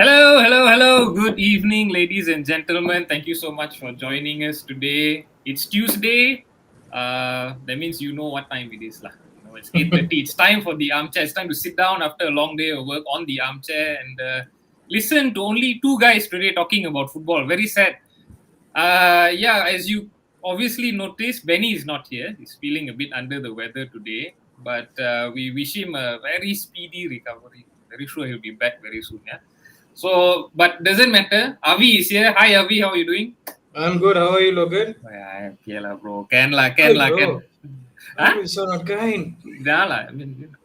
Hello, hello, hello. Good evening, ladies and gentlemen. Thank you so much for joining us today. It's Tuesday. That means you know what time it is, lah. It's 8:30. It's time for the armchair. It's time to sit down after a long day of work on the armchair and listen to only two guys today talking about football. Very sad. Yeah, as you obviously noticed, Benny is not here. He's feeling a bit under the weather today, but we wish him a very speedy recovery. Very sure he'll be back very soon. Yeah. So, but doesn't matter. Avi is here. Hi, Avi. How are you doing? I'm good. How are you, Logan? Yeah, okay lah, bro. Can lah, Hi, can lah, can. bro. Huh? Always so not kind. Yeah, lah. I mean,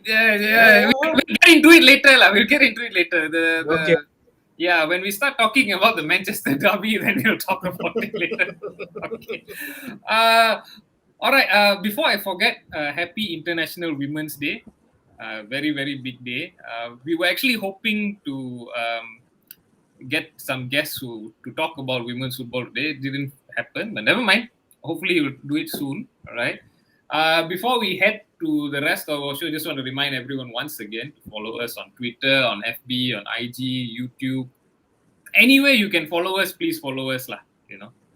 yeah, yeah. Uh, We'll get into it later, lah. We'll get into it later. okay. Yeah, when we start talking about the Manchester derby, then we'll talk about it later. Okay. All right. Before I forget, happy International Women's Day. Very, very big day. We were actually hoping to get some guests to talk about women's football today. It didn't happen, but never mind. Hopefully, we'll do it soon. All right. Before we head to the rest of our show, I just want to remind everyone once again to follow us on Twitter, on FB, on IG, YouTube. Anywhere you can follow us, please follow us, lah.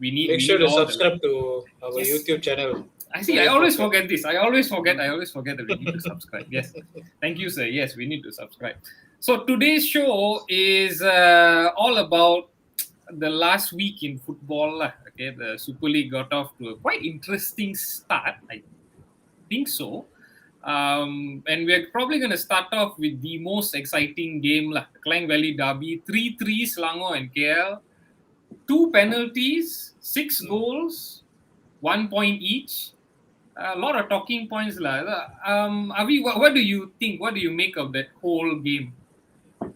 We need. Make we sure need to all subscribe to our Yes. YouTube channel. I see. I always forget this. I always forget that we need to subscribe. Yes. Thank you, sir. Yes, we need to subscribe. So today's show is all about the last week in football. Okay, the Super League got off to a quite interesting start. I think so. And we're probably going to start off with the most exciting game, the Klang Valley Derby. 3-3 Selangor and KL. 2 penalties, 6 goals, 1 point each. A lot of talking points. Avi, what do you think? What do you make of that whole game?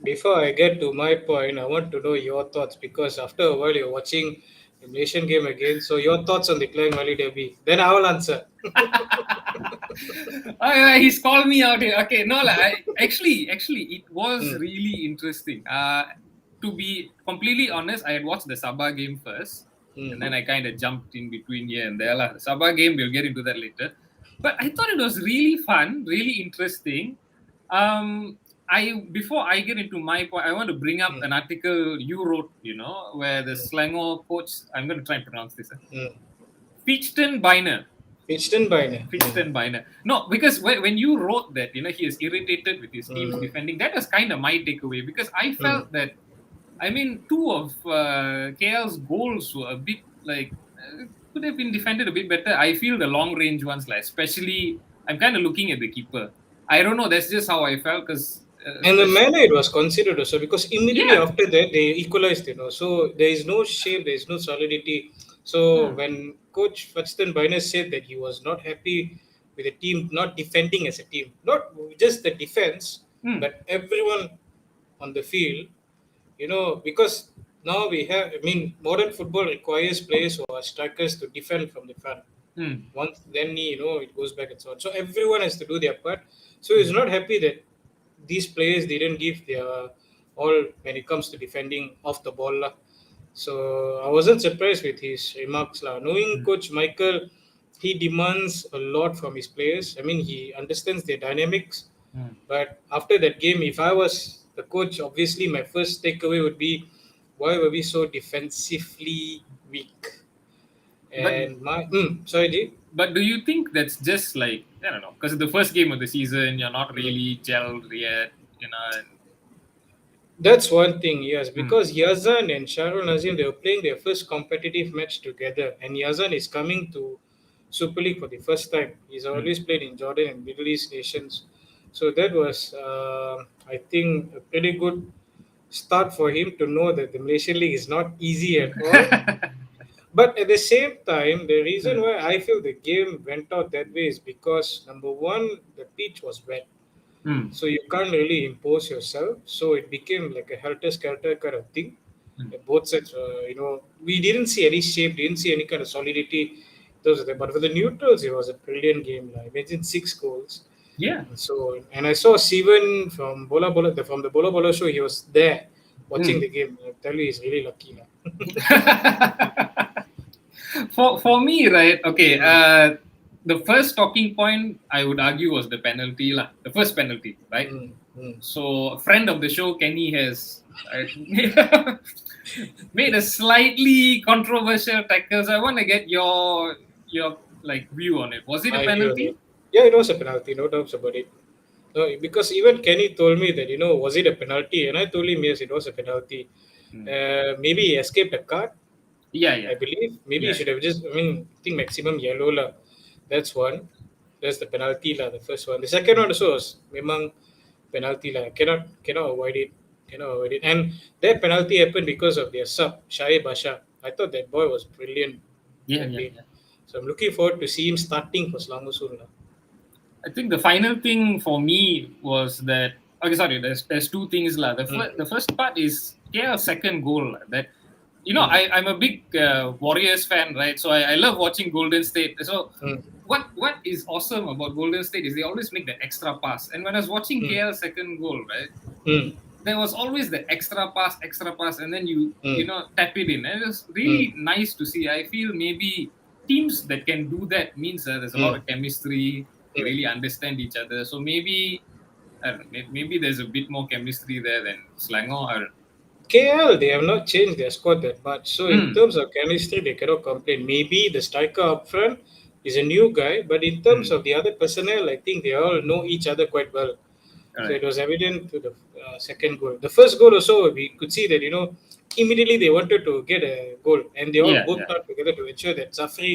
Before I get to my point, I want to know your thoughts because after a while you're watching the Malaysian game again. So your thoughts on the Klang Valley Derby. Then I will answer. He's called me out here. Okay, no, actually, it was really interesting. To be completely honest, I had watched the Sabah game first. And then I kind of jumped in between here and there. The Sabah game, we'll get into that later. But I thought it was really fun, really interesting. Before I get into my point, I want to bring up an article you wrote, where the Selangor coach, I'm going to try and pronounce this. Fixton Biner. No, because when you wrote that, he is irritated with his team's defending. That was kind of my takeaway because I felt that, two of KL's goals were a bit could have been defended a bit better. I feel the long range ones, especially, I'm kind of looking at the keeper. I don't know. That's just how I felt because. And the manner it was considered also because immediately after that they equalized, So there is no shape, there is no solidity. So when Coach Fixton Biner said that he was not happy with the team not defending as a team, not just the defense, but everyone on the field, because now we have, modern football requires players who are strikers to defend from the front. Once then, it goes back and so on. So everyone has to do their part. So he's not happy that these players didn't give their all when it comes to defending off the ball. So I wasn't surprised with his remarks. Knowing Coach Michael, he demands a lot from his players. He understands their dynamics. But after that game, if I was the coach, obviously my first takeaway would be, why were we so defensively weak? And sorry, G? But do you think that's just I don't know, because the first game of the season, you're not really gelled yet, That's one thing, yes, because Yazan and Shahrul Nazim, they were playing their first competitive match together, and Yazan is coming to Super League for the first time. He's always played in Jordan and Middle East nations. So that was, I think, a pretty good start for him to know that the Malaysian League is not easy at all. But at the same time, the reason why I feel the game went out that way is because, number one, the pitch was wet. So you can't really impose yourself. So it became like a helter-skelter kind of thing. Both sides, we didn't see any shape, didn't see any kind of solidity. But for the neutrals, it was a brilliant game. Imagine 6 goals. Yeah. So, and I saw Steven from the Bola Bola show. He was there watching the game. I tell you, he's really lucky. For me, right? Okay. the first talking point I would argue was the penalty, lah. The first penalty, right? Mm, mm. So, a friend of the show, Kenny, has made a slightly controversial tackle. So I want to get your like view on it. Was it a My view on it. penalty? Yeah, it was a penalty, no doubts about it. No, because even Kenny told me that, was it a penalty? And I told him, yes, it was a penalty. Hmm. Maybe he escaped a card, Yeah, I believe. Maybe he yeah. should have just, I think maximum yellow. La. That's one. That's the penalty, la, the first one. The second one also was memang penalty. La. Cannot avoid it. Cannot avoid it. And that penalty happened because of their sub, Shahid Basha. I thought that boy was brilliant Yeah, that yeah, day. yeah. So I'm looking forward to see him starting for Selangor soon. La. I think the final thing for me was that, okay, sorry, there's two things lah. The first part is second goal lah, that Mm. I'm a big Warriors fan, right? So I love watching Golden State. So Mm. what is awesome about Golden State is they always make that extra pass. And when I was watching Mm. KL second goal, right, Mm. there was always the extra pass, and then you Mm. tap it in. And it was Mm. really nice to see. I feel maybe teams that can do that means there's a lot Mm. of chemistry. They Mm. really understand each other. So maybe I don't know, maybe there's a bit more chemistry there than Selangor. I don't know. KL, they have not changed their squad that much. So in Mm, terms of chemistry, they cannot complain. Maybe the striker up front is a new guy, but in terms mm, of the other personnel, I think they all know each other quite well. So it correct. was evident to the second goal. The first goal also, we could see that immediately they wanted to get a goal, and they all Yeah, yeah. worked out together to ensure that Zafri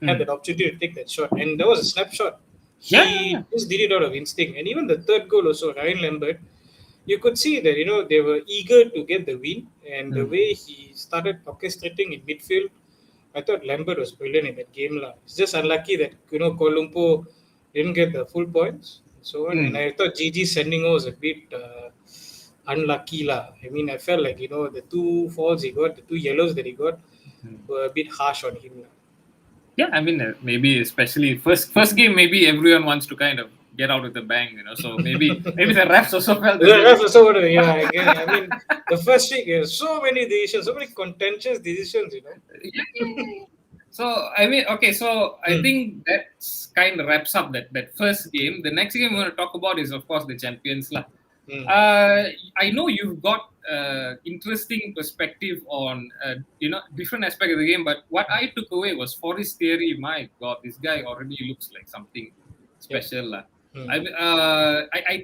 had Mm. that opportunity to take that shot, and that was a snapshot. Yeah, yeah, yeah. He just did it out of instinct, and even the third goal also, Ryan Lambert, you could see that they were eager to get the win, and the Mm. way he started orchestrating in midfield, I thought Lambert was brilliant in that game. La. It's just unlucky that Kuala Lumpur didn't get the full points and so on. And Mm. I thought Gigi Sendingo was a bit unlucky. La. I mean, I felt like the two falls he got, the two yellows that he got, Mm. were a bit harsh on him. La. Yeah, I mean, maybe especially first game, maybe everyone wants to kind of get out with the bang. So maybe the refs also felt the The same. ref also, yeah, again, I mean, the first week, so many decisions, so many contentious decisions. Yeah, yeah, yeah. So I mean, okay. So I Hmm. think that's kind of wraps up that first game. The next game we're going to talk about is, of course, the champions lah. Hmm. I know you've got interesting perspective on different aspect of the game, but what I took away was Forest Theory. My God, this guy already looks like something Yeah. special lah. Hmm.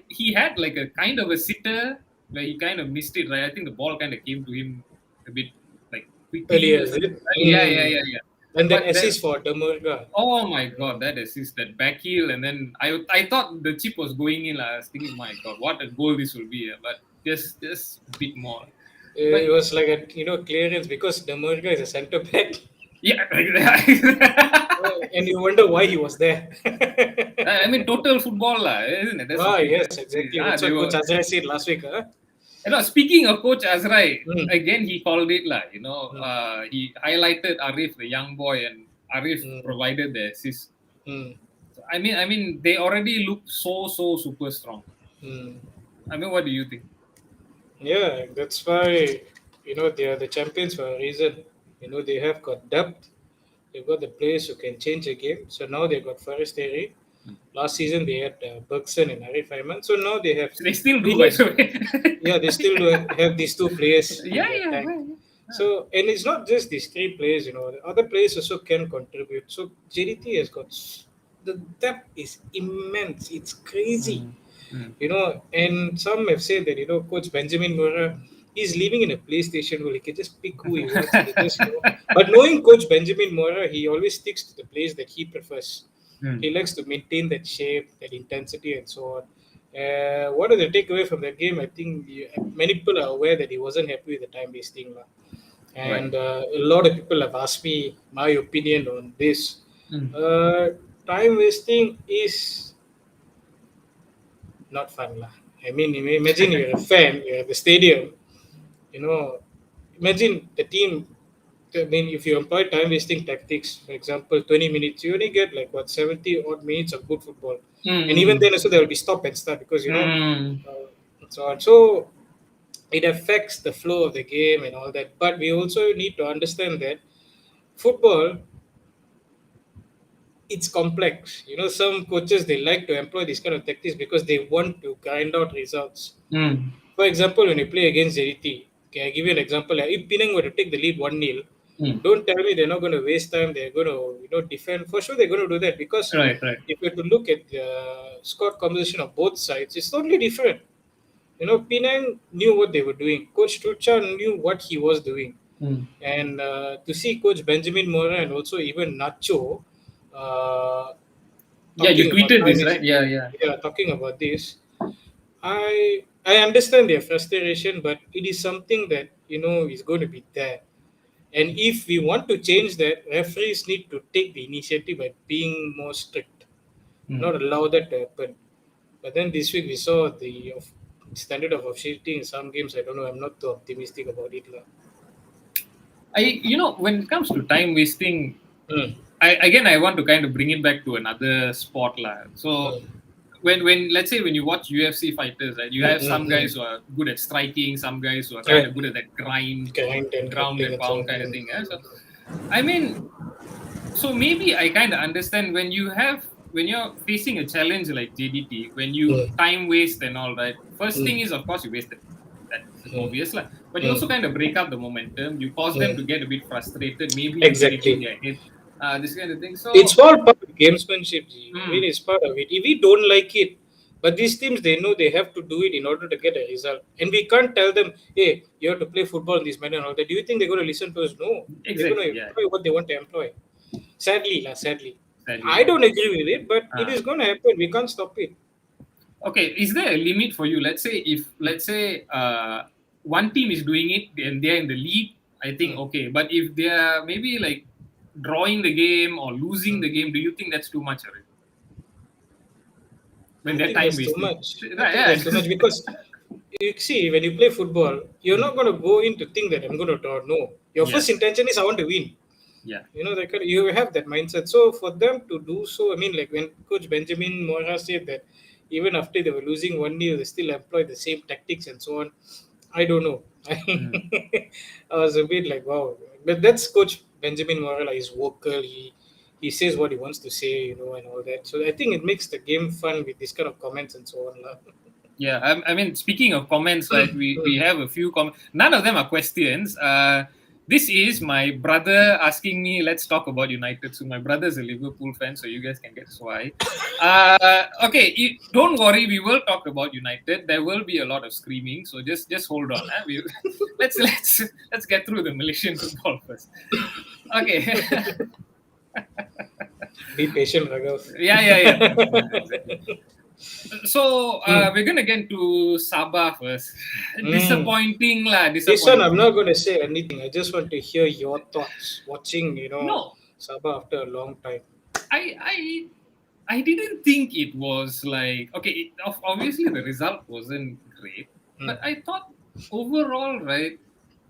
He had like a kind of a sitter where he kind of missed it, right? I think the ball kind of came to him a bit like quickly. Earlier, is it? Yeah, Hmm. yeah, yeah, yeah. And then But assist for Demurga. oh my God, that assist, that back heel, and then I thought the chip was going in. I was thinking, my God, what a goal this will be. But just a bit more. But It was like a clearance because Demurga is a centre back, yeah, and you wonder why he was there. I mean, total football, lah, isn't it? That's the thing. Yes, exactly. That's They what were. Coach Azra said last week. Huh? Speaking of Coach Azrai, Hmm. again he called it lah. Hmm. He highlighted Arif, the young boy, and Arif Hmm. provided the assist. Hmm. So, I mean, they already look so super strong. Hmm. I mean, what do you think? Yeah, that's why they are the champions for a reason. They have got depth. They've got the players who can change a game. So now they've got Forest Theory. Last season they had Bergson and Arif Aiman. So now they have. So they still do, by the way. Yeah, they still do have these two players. in Yeah, their yeah, tank. yeah. So, and it's not just these three players, the other players also can contribute. So, JDT has got the depth is immense. It's crazy, And some have said that Coach Benjamin Mora is living in a PlayStation where he can just pick who he wants. And But knowing Coach Benjamin Mora, he always sticks to the plays that he prefers. He likes to maintain that shape, that intensity, and so on. What are the takeaway from that game? I think many people are aware that he wasn't happy with the time wasting. And a lot of people have asked me my opinion on this. Time wasting is not fun. I mean, imagine you're a fan, you're at the stadium, imagine the team. I mean, if you employ time wasting tactics, for example, 20 minutes, you only get like 70 odd minutes of good football. And even then, also, there will be stop and start because, so on. So, it affects the flow of the game and all that. But we also need to understand that football it's complex. Some coaches they like to employ this kind of tactics because they want to grind out results. Mm. For example, when you play against JDT, okay, I give you an example. Like, if Penang were to take the lead 1-0, Mm. don't tell me they're not going to waste time. They're going to defend. For sure, they're going to do that because Right, right. if you have to look at the squad composition of both sides, it's totally different. Penang knew what they were doing. Coach Trucha knew what he was doing. Mm. And to see Coach Benjamin Mora and also even Nacho uh, Yeah, you talking about tweeted time this, is right? Yeah, yeah. yeah, talking about this, I understand their frustration, but it is something that is going to be there. And if we want to change that, referees need to take the initiative by being more strict, Mm. not allow that to happen. But then this week we saw the standard of officiating in some games. I don't know. I'm not too optimistic about it, lah. When it comes to time wasting, Mm, I want to kind of bring it back to another sport, lah. So mm, when let's say when you watch UFC fighters, right, you mm, have mm, some guys mm. who are good at striking, some guys who are kind Right. of good at that Grind and ground grappling and and so pound on. kind of Mm, thing. So I mean, so maybe I kind of understand when you're facing a challenge like JDT, when you mm, time waste and all that. First thing mm, is, of course, you wasted. That's mm, obvious, lah. But you also mm, kind of break up the momentum. You cause them to mm. get a bit frustrated. Maybe you get it in Exactly. their head. This kind of thing. It's So, all part of gamesmanship. G. I mean, mm, it's part of it. If we don't like it, but these teams they know they have to do it in order to get a result, and we can't tell them, "Hey, you have to play football in this manner." And all that. Do you think they're going to listen to us? No, they're going to exactly, yeah. employ what they want to employ. Sadly, sadly, Sadly, I yeah. don't agree with it, but it Uh, is going to happen. We can't stop it. okay, is there a limit for you? Let's say one team is doing it and they're in the lead, I think Mm, okay. But if they're maybe like drawing the game or losing mm. the game, do you think that's too much already? When I they're think time that's too wasting, much. I right? think that's too much Yeah. because you see, when you play football, you're Mm, not going to go in to think that I'm going to draw. No, your yeah, first intention is I want to win. yeah. You have that mindset. So for them to do so, I mean, like when Coach Benjamin Mora said that even after they were losing 1-0, they still employ the same tactics and so on. I don't know. Mm, I was a bit like, wow. But that's Coach Benjamin Mora. Like, he's vocal. He says what he wants to say, and all that. So I think it makes the game fun with this kind of comments and so on, lah. yeah. I mean, speaking of comments, right? We Mm. have a few comments. None of them are questions. This is my brother asking me, let's talk about United. So my brother's a Liverpool fan, so you guys can guess why. Okay, don't worry, we will talk about United. There will be a lot of screaming, so just hold on. Let's get through the Malaysian football first. Okay. Be patient, Raghav. Yeah. Exactly. So Mm. we're gonna get to Sabah first. Mm. Disappointing lah, This one, I'm disappointing. not going to say anything. I just want to hear your thoughts watching, No, Sabah after a long time. I I I didn't think it was like okay. Obviously, the result wasn't great, Mm. but I thought overall, right,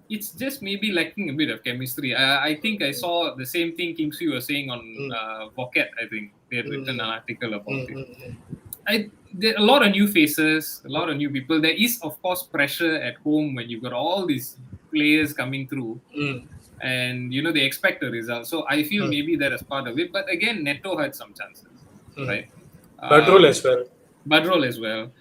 it's just maybe lacking a bit of chemistry. I think I saw the same thing Kim Sui was saying on Mm. Pocket. I think they had written Mm. an article about Mm. it. Mm. There are a lot of new faces, a lot of new people. There is, of course, pressure at home when you've got all these players coming through, Mm. and they expect a result. So I feel Mm. maybe that is part of it. But again, Neto had some chances, Mm. right? Patrol Uh, as well. Badrol as well.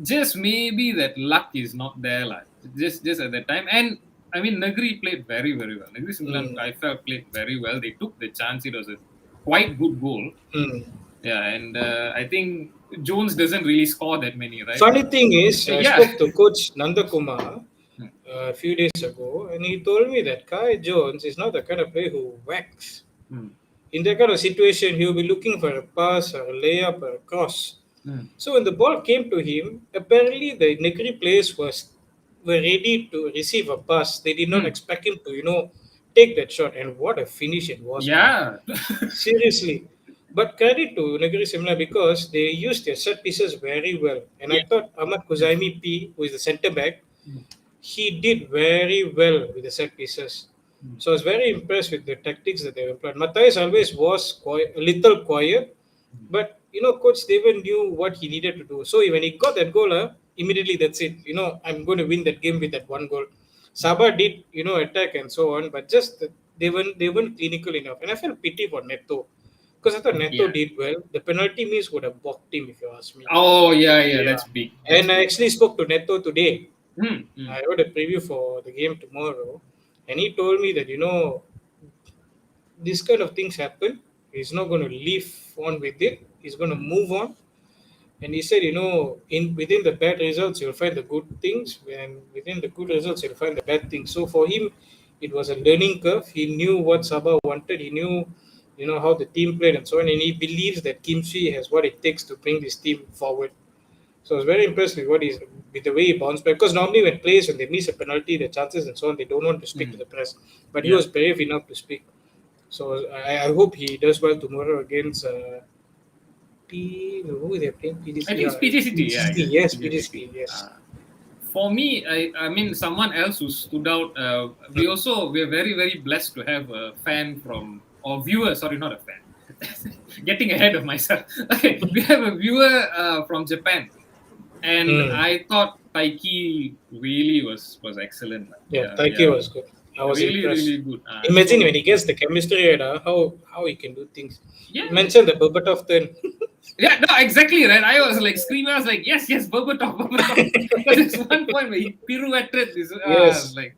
Just maybe that luck is not there, like just at that time. And I mean, Nagri played very very well. Nagri Simlan, Mm. I felt played very well. They took the chance. It was a quite good goal. Mm. Yeah, and I think Jones doesn't really score that many, right? Funny thing is, I Yeah. spoke to Coach Nanda Kumar Hmm. a few days ago, and he told me that Kai Jones is not the kind of player who whacks. Hmm. In that kind of situation, he will be looking for a pass or a layup or a cross. Hmm. So when the ball came to him, apparently the Negri players were ready to receive a pass. They did not Hmm. expect him to, take that shot. And what a finish it was, man. Yeah. Seriously. But credit to Negri Simla because they used their set pieces very well. And I Yeah. thought Ahmad Kuzaimi P, who is the centre back, Hmm. he did very well with the set pieces. Hmm. So I was very impressed with the tactics that they employed. Matthias always was a little quiet, but Coach Steven knew what he needed to do. So when he got that goal, immediately that's it. I'm going to win that game with that one goal. Sabah did, attack and so on, but just they weren't clinical enough. And I felt pity for Neto because I thought Neto Yeah. did well. The penalty miss would have balked him, if you ask me. Oh, yeah, yeah. Yeah. That's big. That's And I big. actually spoke to Neto today. Hmm. Hmm. I wrote a preview for the game tomorrow, and he told me that this kind of things happen. He's not going to live on with it. He's going to Hmm. move on. And he said, in within the bad results, you'll find the good things, and within the good results, you'll find the bad things. So for him, it was a learning curve. He knew what Sabah wanted. He knew, how the team played and so on. And he believes that Kim Shi has what it takes to bring this team forward. So I was very impressed with with the way he bounced back. Because normally when they miss a penalty, the chances and so on, they don't want to speak to Hmm. the press. But he Yeah. was brave enough to speak. So I hope he does well tomorrow against who they playing? I PDC. think Yeah, it's PJCT. Yeah, PDC. yeah. Yes, PJCT. PDC. Yes. For me, I mean, someone else who stood out. We're very, very blessed to have a fan from, or viewer. Sorry, not a fan. Getting ahead of myself. Okay, we have a viewer from Japan, and Mm. I thought Taiki really was excellent. Yeah, Yeah, Taiki yeah, was good. I was really, impressed. really good. Imagine when So he gets the chemistry right, how he can do things. yeah, You mentioned the Berbatov turn. yeah, no, exactly right. I was like screaming. I was like, yes, yes, Berbatov, Berbatov. Because there's one point where he pirouetted this. Yes, Like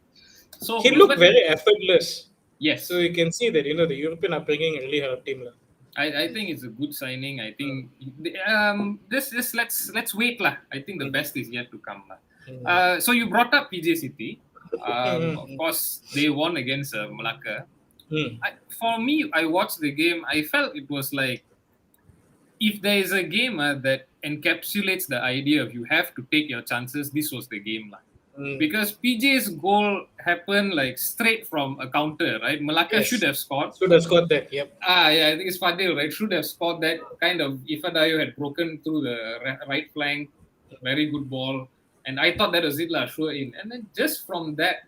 so he close, looked but very effortless. So yes, you can see that the European upbringing really helped him. Lah. I think it's a good signing. I think this let's wait lah. I think the Mm. best is yet to come lah. Mm. So you brought up PJ City. Of Mm. course, they won against Malacca. Mm. For me, I watched the game. I felt it was like if there is a game that encapsulates the idea of you have to take your chances, this was the game lah. Mm. Because PJ's goal happened like straight from a counter, right? Malacca should Yes, have scored. should have scored that. Yep. Yeah, I think it's Fadil, right? Should have scored that kind of. Ifadayo had broken through the right flank, very good ball, and I thought that was it, lah, sure in. And then just from that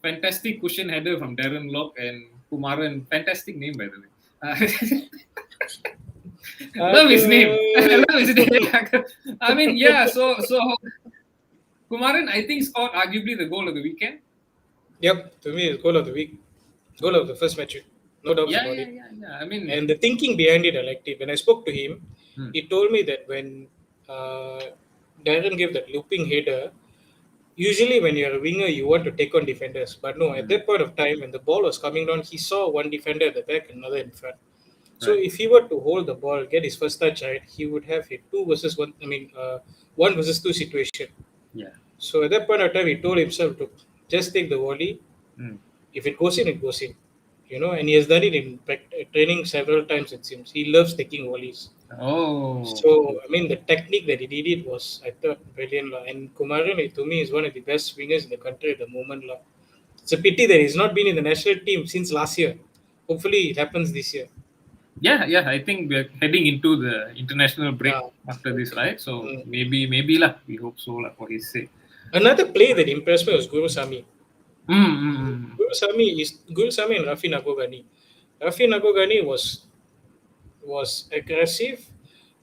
fantastic cushion header from Darren Lock and Kumaran, fantastic name by the way. Love his name. I love his name. I mean, yeah. So Kumaran, I think scored arguably the goal of the weekend. Yep. To me, it's goal of the week, goal of the first match week. No doubts Yeah, about yeah, it. yeah, yeah. I mean, And the thinking behind it, I liked it. When I spoke to him, hmm, he told me that when uh, Darren gave that looping header, usually when you're a winger, you want to take on defenders. But no, at hmm, that point of time, when the ball was coming down, he saw one defender at the back, another in front. So right. if he were to hold the ball, get his first touch right, he would have a two versus one. I mean, one versus two situation. Yeah. So at that point of time, he told himself to just take the volley. Hmm. If it goes in, it goes in. And he has done it in training several times. It seems he loves taking volleys. Oh, So I mean, the technique that he did it was, I thought, brilliant. Lah. And Kumaran, to me, is one of the best wingers in the country at the moment. Lah. It's a pity that he's not been in the national team since last year. Hopefully, it happens this year. yeah, yeah. I think we're heading into the international break Yeah. after this, right? So Mm. maybe lah. We hope so lah for his sake. Another play that impressed me was Guru Sami. Mm, mm, mm. Guru Sami and Rafi Nagogani. Rafi Nagogani was aggressive,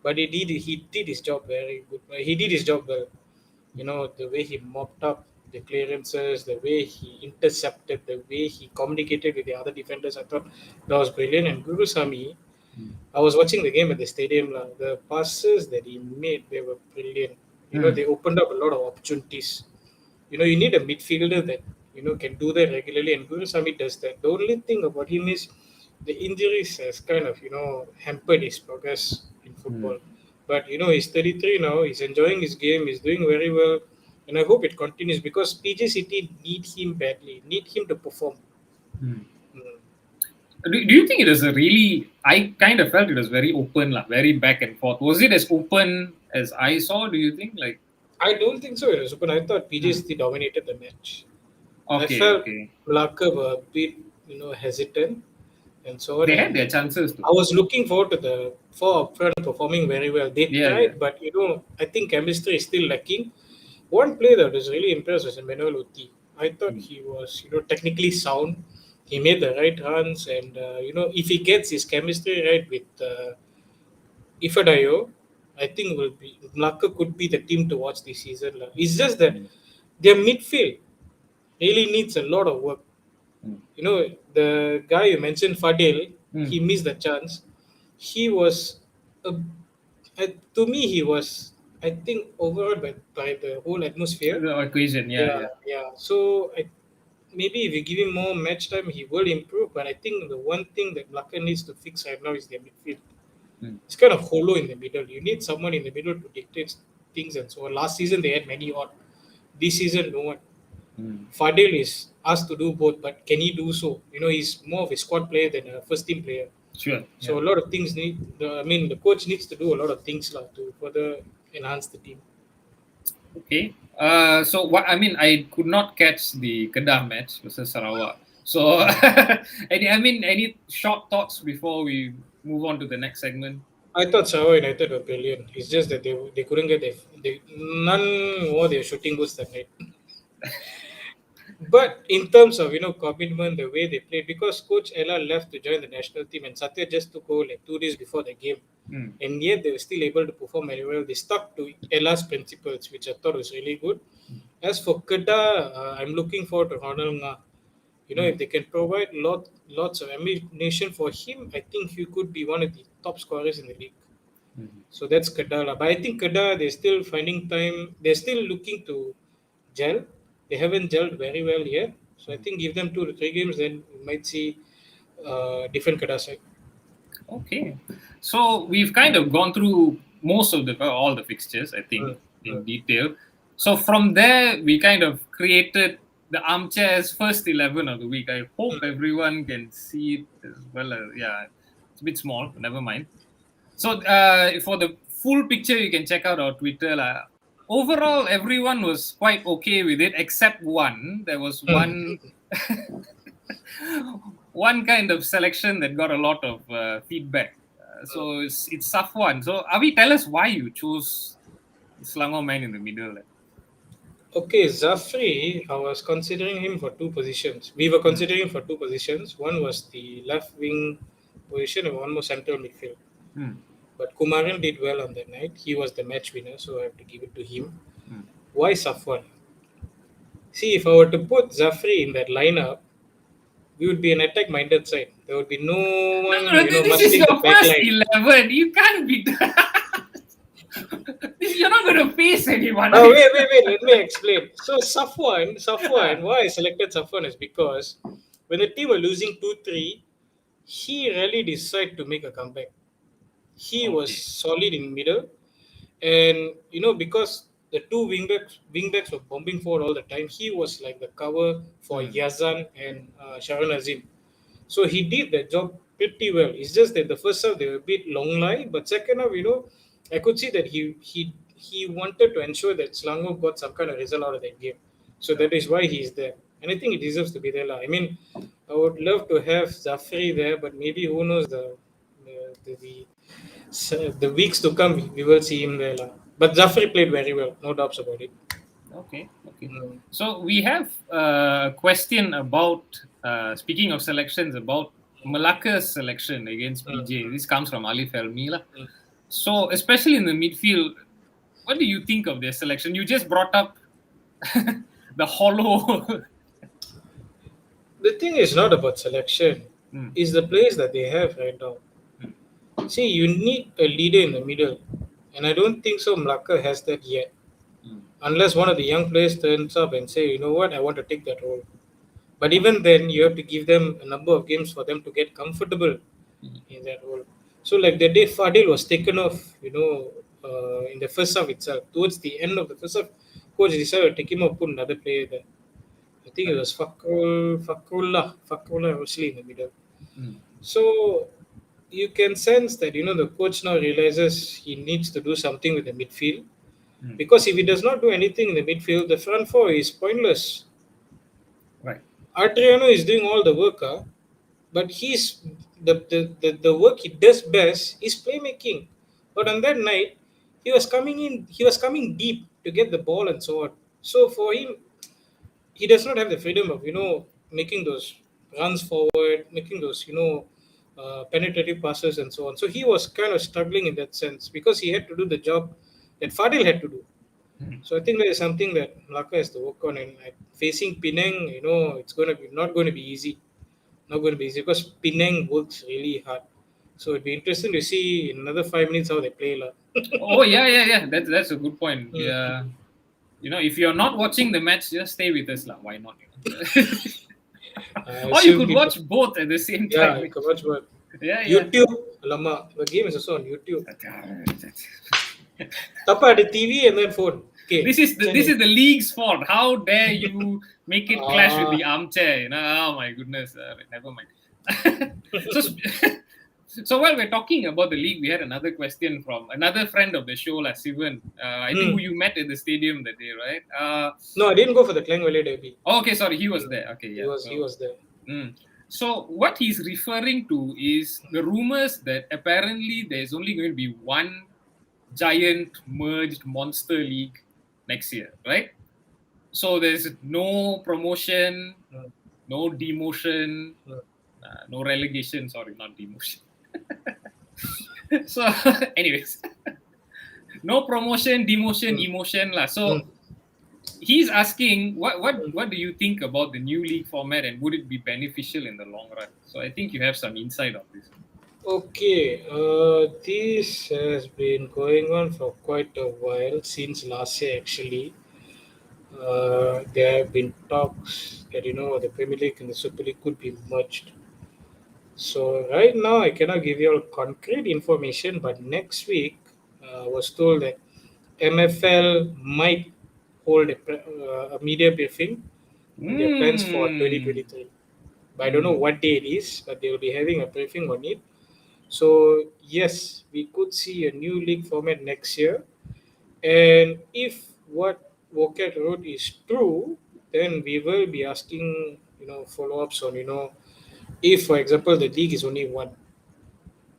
but he did his job very good. He did his job well. The way he mopped up the clearances, the way he intercepted, the way he communicated with the other defenders. I thought that was brilliant. And Guru Sami, Mm. I was watching the game at the stadium. Lah. The passes that he made, they were brilliant. Mm. They opened up a lot of opportunities. You need a midfielder that can do that regularly, and Guru Sami does that. The only thing about him is the injuries has kind of hampered his progress in Mm. football. But he's 33 now. He's enjoying his game. He's doing very well, and I hope it continues because PG City need him badly. Need him to perform. Mm. Mm. Do you think it is a really? I kind of felt it was very open, lah, very back and forth. Was it as open as I saw? Do you think? Like, I don't think so. It was open. I thought PG mm. City dominated the match. I Okay, felt okay. Malacca were a bit hesitant and so on. They had And their chances too. I was looking forward to the four up front performing very well. They Yeah, yeah. tried, but I think chemistry is still lacking. One player that was really impressed was Emmanuel Uti. I thought Mm. he was, technically sound. He made the right runs, and if he gets his chemistry right with Ifadayo, I think will be Malacca could be the team to watch this season. Lah. It's just that Mm. their midfield really needs a lot of work. Mm. The guy you mentioned, Fadil, Mm. he missed the chance. he was, a, to me, he was, I think, overawed by the whole atmosphere. The equation, yeah, Yeah, yeah. yeah. So maybe if you give him more match time, he will improve. But I think the one thing that Malacca needs to fix right now is their midfield. Mm, It's kind of hollow in the middle. You need someone in the middle to dictate things and so on. Last season they had many odd. This season, no one. mm. Fadil is asked to do both, but can he do so? He's more of a squad player than a first team player. Sure, yeah. So a lot of things need. The coach needs to do a lot of things lah to further enhance the team. Okay. So what I mean, I could not catch the Kedah match versus Sarawak. So, any short thoughts before we move on to the next segment? I thought Sarawak United were brilliant. It's just that they couldn't get none more their shooting boots that night. But in terms of commitment, the way they played, because Coach Ella left to join the national team and Satya just took over like 2 days before the game, Mm, and yet they were still able to perform very well. They stuck to Ella's principles, which I thought was really good. As for Kedah, I'm looking forward to Ronald Nga. mm, If they can provide lots of ammunition for him, I think he could be one of the top scorers in the league. mm. So that's Kedah lah. But I think Kedah, they're still finding time. They're still looking to gel. They haven't gelled very well yet. So I think give them 2 to 3 games, then we might see different Kedah side. Okay. So we've kind of gone through most of all the fixtures, I think, Mm, in mm. detail. So from there, we kind of created the Armchair's first 11 of the week. I hope everyone can see it as well. Yeah, it's a bit small, but never mind. So for the full picture, you can check out our Twitter. Overall, everyone was quite okay with it, except one. There was one one kind of selection that got a lot of feedback. So it's Safwan. So Avi, tell us why you chose Selangor man in the middle. Okay, Zafri, I was considering him for 2 positions. We were Mm, considering him for 2 positions. One was the left wing position and one was central midfield. mm, But Kumaran did well on that night. He was the match winner, so I have to give it to him. mm. Why Safwan? See, if I were to put Zafri in that lineup, we would be an attack minded side. There would be no No, one, no, this is muscling the your back first line. 11. You can't be. You're not going to face anyone. Oh, wait, let me explain. So Safwan, why I selected Safwan is because when the team were losing 2-3, he rarely decided to make a comeback. He was Okay. solid in middle, and because the two wingbacks were bombing forward all the time, he was like the cover for Mm, Yazan and Sharon Azim. So he did that job pretty well. It's just that the first half they were a bit long line, but second half, I could see that he wanted to ensure that Selangor got some kind of result out of that game. So that is why he's there. And I think he deserves to be there. Lah. I mean, I would love to have Zafri there, but maybe who knows the weeks to come we will see him there. Lah. But Zafri played very well, no doubts about it. okay. Okay. Mm, So we have a question about, speaking of selections, about Malacca's selection against PJ. This comes from Alif Elmi. mm. So, especially in the midfield, what do you think of their selection? You just brought up the hollow. The thing is not about selection; Mm, it's the players that they have right now. mm, See, you need a leader in the middle, and I don't think so. Malacca has that yet, mm, unless one of the young players turns up and say, "You know what, I want to take that role." But even then, you have to give them a number of games for them to get comfortable mm, in that role. So, like the day Fadil was taken off, in the first half itself, towards the end of the first half, coach decided to take him off, put another player there. I think it right. was Fakrullah actually in the middle. Mm, So you can sense that the coach now realizes he needs to do something with the midfield, mm, because if he does not do anything in the midfield, the front four is pointless. right. Adriano is doing all the work, but the work he does best is playmaking. But on that night, he was coming deep to get the ball and so on. So for him, he does not have the freedom of making those runs forward, making those penetrative passes and so on. So he was kind of struggling in that sense because he had to do the job that Fadil had to do. Mm, So I think that is something that Malacca has to work on. And facing Penang, it's going to be not going to be easy. Not going to be easy because Penang works really hard. So it'd be interesting to see in another 5 minutes how they play. La. Oh yeah. That's a good point. Mm. Yeah. If you're not watching the match, just stay with us, lah. Why not? I Or you assume could people. watch both at the same Yeah, time. you can watch what Yeah. YouTube. Lama. The game is also on YouTube. Yeah. Tapa the TV and then phone. Okay. This is the league's fault. How dare you make it clash with Ah, the armchair? Oh my goodness. Never mind. so, so while we're talking about the league, we had another question from another friend of the show, like Sivan. I think who hmm. you met at the stadium that day, right? No, I didn't go for the Klang Valley derby. Okay, sorry, he was Mm. there. Okay, He yeah. was he was there. So what he's referring to is the rumors that apparently there's only going to be one giant merged monster league next year, right? So there's no promotion, Mm. no demotion, Mm. no relegation. Sorry, not demotion. So, anyways, no promotion, demotion, emotion, lah. So Mm. he's asking, what Mm. what do you think about the new league format, and would it be beneficial in the long run? So I think you have some insight on this. Okay, this has been going on for quite a while since last year. Actually, there have been talks that the Premier League and the Super League could be merged. So right now, I cannot give you all concrete information, but next week, I was told that MFL might hold a media briefing on their plans for Mm. 2023. But I don't know what day it is, but they will be having a briefing on it. So yes, we could see a new league format next year. And if what Woket wrote is true, then we will be asking, follow-ups on, if, for example, the league is only one.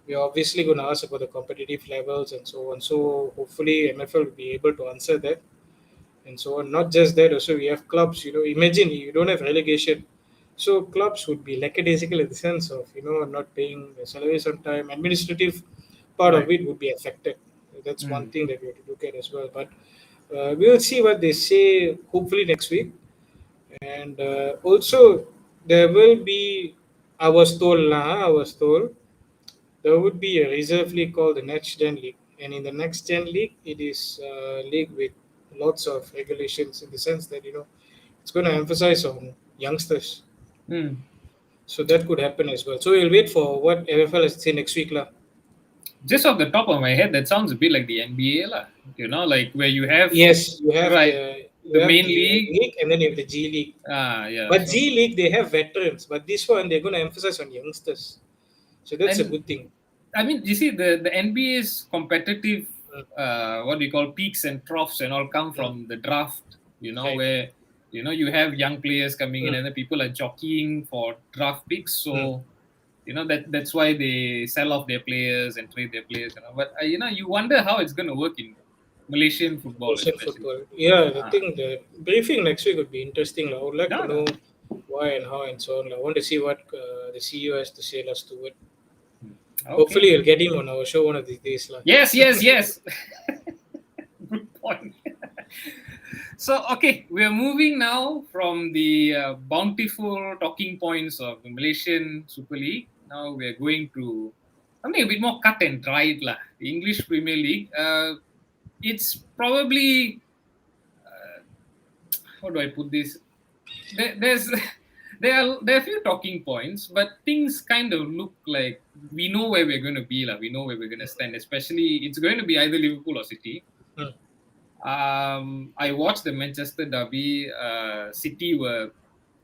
We're obviously going to ask about the competitive levels and so on. So hopefully MFL will be able to answer that and so on. Not just that, also we have clubs. Imagine you don't have relegation, so clubs would be lackadaisical in the sense of not paying the salaries on time. Administrative part of Right. it would be affected. That's one thing that we have to look at as well. But we will see what they say. Hopefully next week, and also there will be. I was told there would be a reserve league called the Next Gen League, and in the Next Gen League, it is a league with lots of regulations in the sense that it's going to emphasize on youngsters. Mm. So that could happen as well. So we'll wait for what MFL has to say next week, lah. Just off the top of my head, that sounds a bit like the NBA, lah. Like where you have, Yes, you have right, you the have main the league. league, and then you have the G League. Yeah. But So, G League they have veterans, but this one they're going to emphasize on youngsters. So that's a and good thing. I mean, you see, the NBA's competitive, Mm, what do you call peaks and troughs and all come mm, from the draft. right. Where you have young players coming in, Mm, and then people are jockeying for draft picks. mm. So that's why they sell off their players and trade their players. But you wonder how it's going to work in Malaysian football, Asian especially. football. Yeah, I Ah, think the briefing next week would be interesting. I would like to no. know why and how and so on. I want to see what the CEO has to say as to it. Okay. Hopefully, we'll get him on our show one of these days. Lah. Yes. Good point. So, okay, we're moving now from the bountiful talking points of the Malaysian Super League. Now we're going to something a bit more cut and dried, lah. The English Premier League. It's probably how do I put this? There's there are a few talking points, but things kind of look like we know where we're going to be, lah. We know where we're going to stand. Especially, it's going to be either Liverpool or City. Hmm. I watched the Manchester derby. City were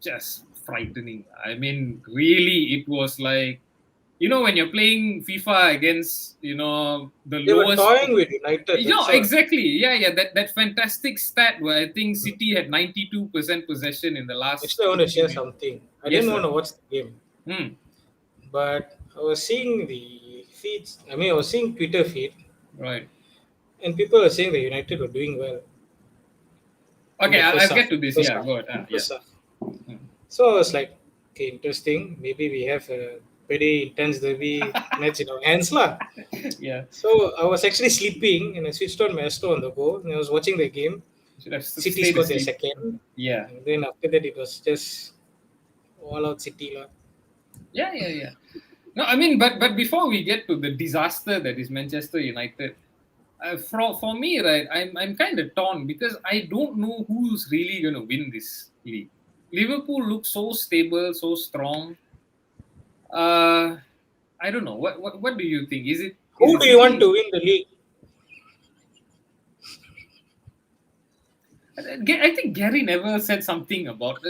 just frightening. I mean, really, it was like when you're playing FIFA against the They were lowest. toying with United. That's all. Exactly. Yeah. That fantastic stat where I think Hmm. City had 92% possession in the last Actually, I want to 50 share minutes. something. I Yes, didn't want sir. to watch the game, Hmm. but I was seeing the feeds. I mean, I was seeing Twitter feed, Right. and people are saying that United were doing well in Okay, the I'll first get half. to this. First Yeah, half. go ahead. Yeah. First half. Hmm. So I was like, okay, interesting. Maybe we have a pretty intense derby match in our hands, lah. Yeah. So I was actually sleeping and I switched on Maestro on the go and I was watching the game. Should have City stayed scored their asleep. second, Yeah. and then after that it was just all out City, lah. Yeah. No, I mean, but before we get to the disaster that is Manchester United, for me, right, I'm kind of torn because I don't know who's really going to win this league. Liverpool looks so stable, so strong. Uh, I don't know. What do you think? Is Who it do you want City? to win the league? I think Gary never said something about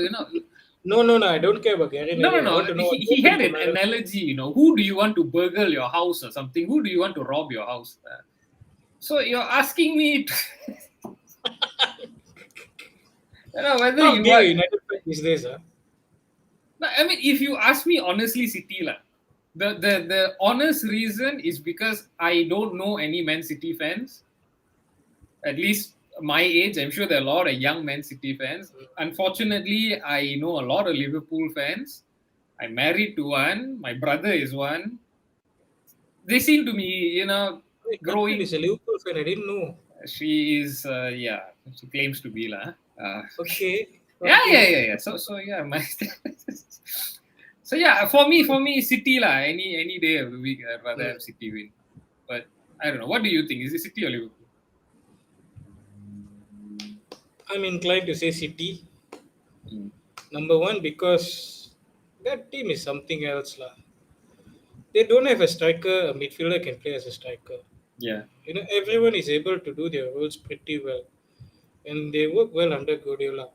No. I don't care about Gary No, no, Neville. I want no. to know He who will had come an out. analogy. Who do you want to burgle your house or something? Who do you want to rob your house? So you're asking me, whether How you big a want. United fan these days, huh? No, I mean, if you ask me honestly, City lah. The honest reason is because I don't know any Man City fans. At least my age, I'm sure there are a lot of young Man City fans. Unfortunately, I know a lot of Liverpool fans. I'm married to one. My brother is one. They seem to me, My girlfriend is growing. a Liverpool fan. I didn't know. She is, yeah, she claims to be lah. Okay, Yeah. okay. Yeah. So yeah, so yeah, for me, City lah. Any day of the week, I'd rather Hmm. have City win. But I don't know. What do you think? Is it City or Liverpool? I'm inclined to say City. Mm. Number one, because that team is something else. Lah. They don't have a striker, a midfielder can play as a striker. Yeah. Everyone is able to do their roles pretty well. And they work well under Guardiola.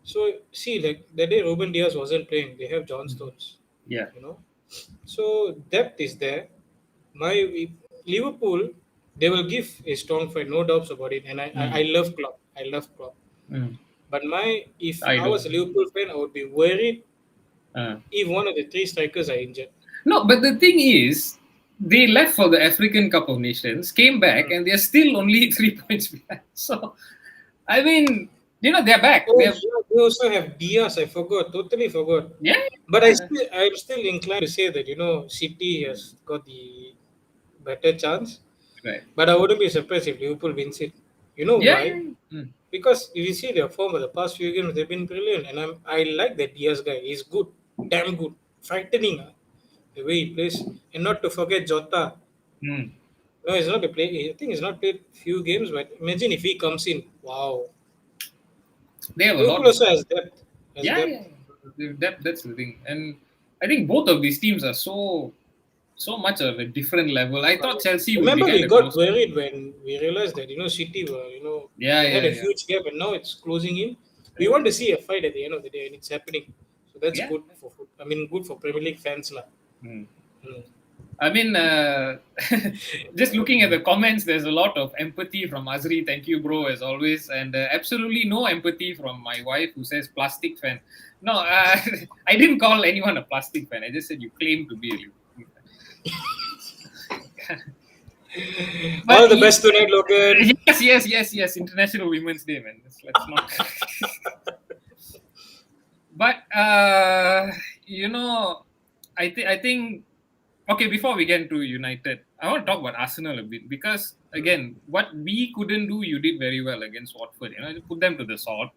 So, see, like the day Ruben Diaz wasn't playing, they have John Stones. Yeah. You know, so depth is there. My Liverpool, they will give a strong fight, no doubts about it. And I Mm. love Klopp. I love Klopp. Mm. But if I I was a don't. Liverpool fan, I would be worried Uh. if one of the three strikers are injured. No, but the thing is, they left for the African Cup of Nations, came back, Hmm. and they're still only 3 points behind. So, I mean, they're back. Oh They're yeah, they also have Diaz. I forgot, totally forgot. yeah. But Yeah. I'm still inclined to say that City has got the better chance. Right. But I wouldn't be surprised if Liverpool wins it. You know Yeah. why? Yeah. Mm. Because if you see their form of the past few games, they've been brilliant, and I like that Diaz guy. He's good, damn good, frightening. The way he plays, and not to forget Jota. Mm. No, he's not a play. I think he's not played few games, but imagine if he comes in. Wow, They have a lot Liverpool of also has depth. Has yeah, depth. yeah. That's the thing, and I think both of these teams are so much of a different level. I thought Chelsea would be Remember, kind we of got close. worried when we realized that City were Yeah, they had yeah, a yeah, huge gap, and now it's closing in. We want to see a fight at the end of the day, and it's happening. So that's yeah. good for I mean, good for Premier League fans, lah. Mm. Hmm. I mean, just looking at the comments, there's a lot of empathy from Azri. Thank you, bro, as always, and absolutely no empathy from my wife who says plastic fan. No, I didn't call anyone a plastic fan. I just said you claim to be a Liverpool fan. All But the best tonight, Logan. yes. International Women's Day, man. Let's not. But I think. Okay, before we get into United, I want to talk about Arsenal a bit because again, what we couldn't do, you did very well against Watford. You put them to the sword.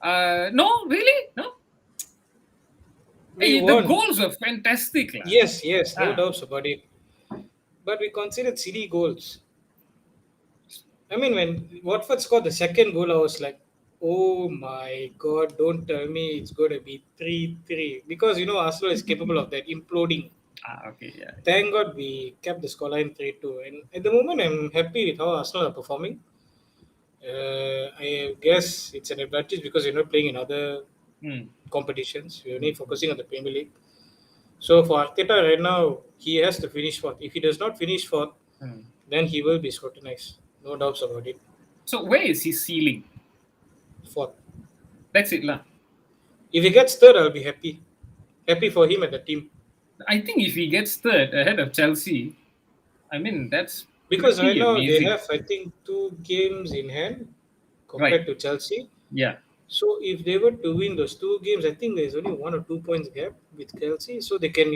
No, really, no. We The won. goals were fantastic, lah. Yes, no Ah, doubts about it. But we considered silly goals. I mean, when Watford scored the second goal, I was like, oh my god, don't tell me it's going to be 3-3. Because, Arsenal is capable of that, imploding. okay, yeah. Thank God we kept the scoreline 3-2. And at the moment, I'm happy with how Arsenal are performing. I guess it's an advantage because you're not playing in other Hmm. competitions. We're only focusing on the Premier League. So for Arteta right now, he has to finish fourth. If he does not finish fourth, Hmm. then he will be scrutinized. No doubts about it. So where is his ceiling? Fourth. That's it, lah. If he gets third, I'll be happy. Happy for him and the team. I think if he gets third ahead of Chelsea, I mean that's Because right pretty now they amazing, have, I think, 2 games in hand right? compared to Chelsea. Yeah. So if they were to win those 2 games, I think there's only 1 or 2 points gap with Chelsea. So they can,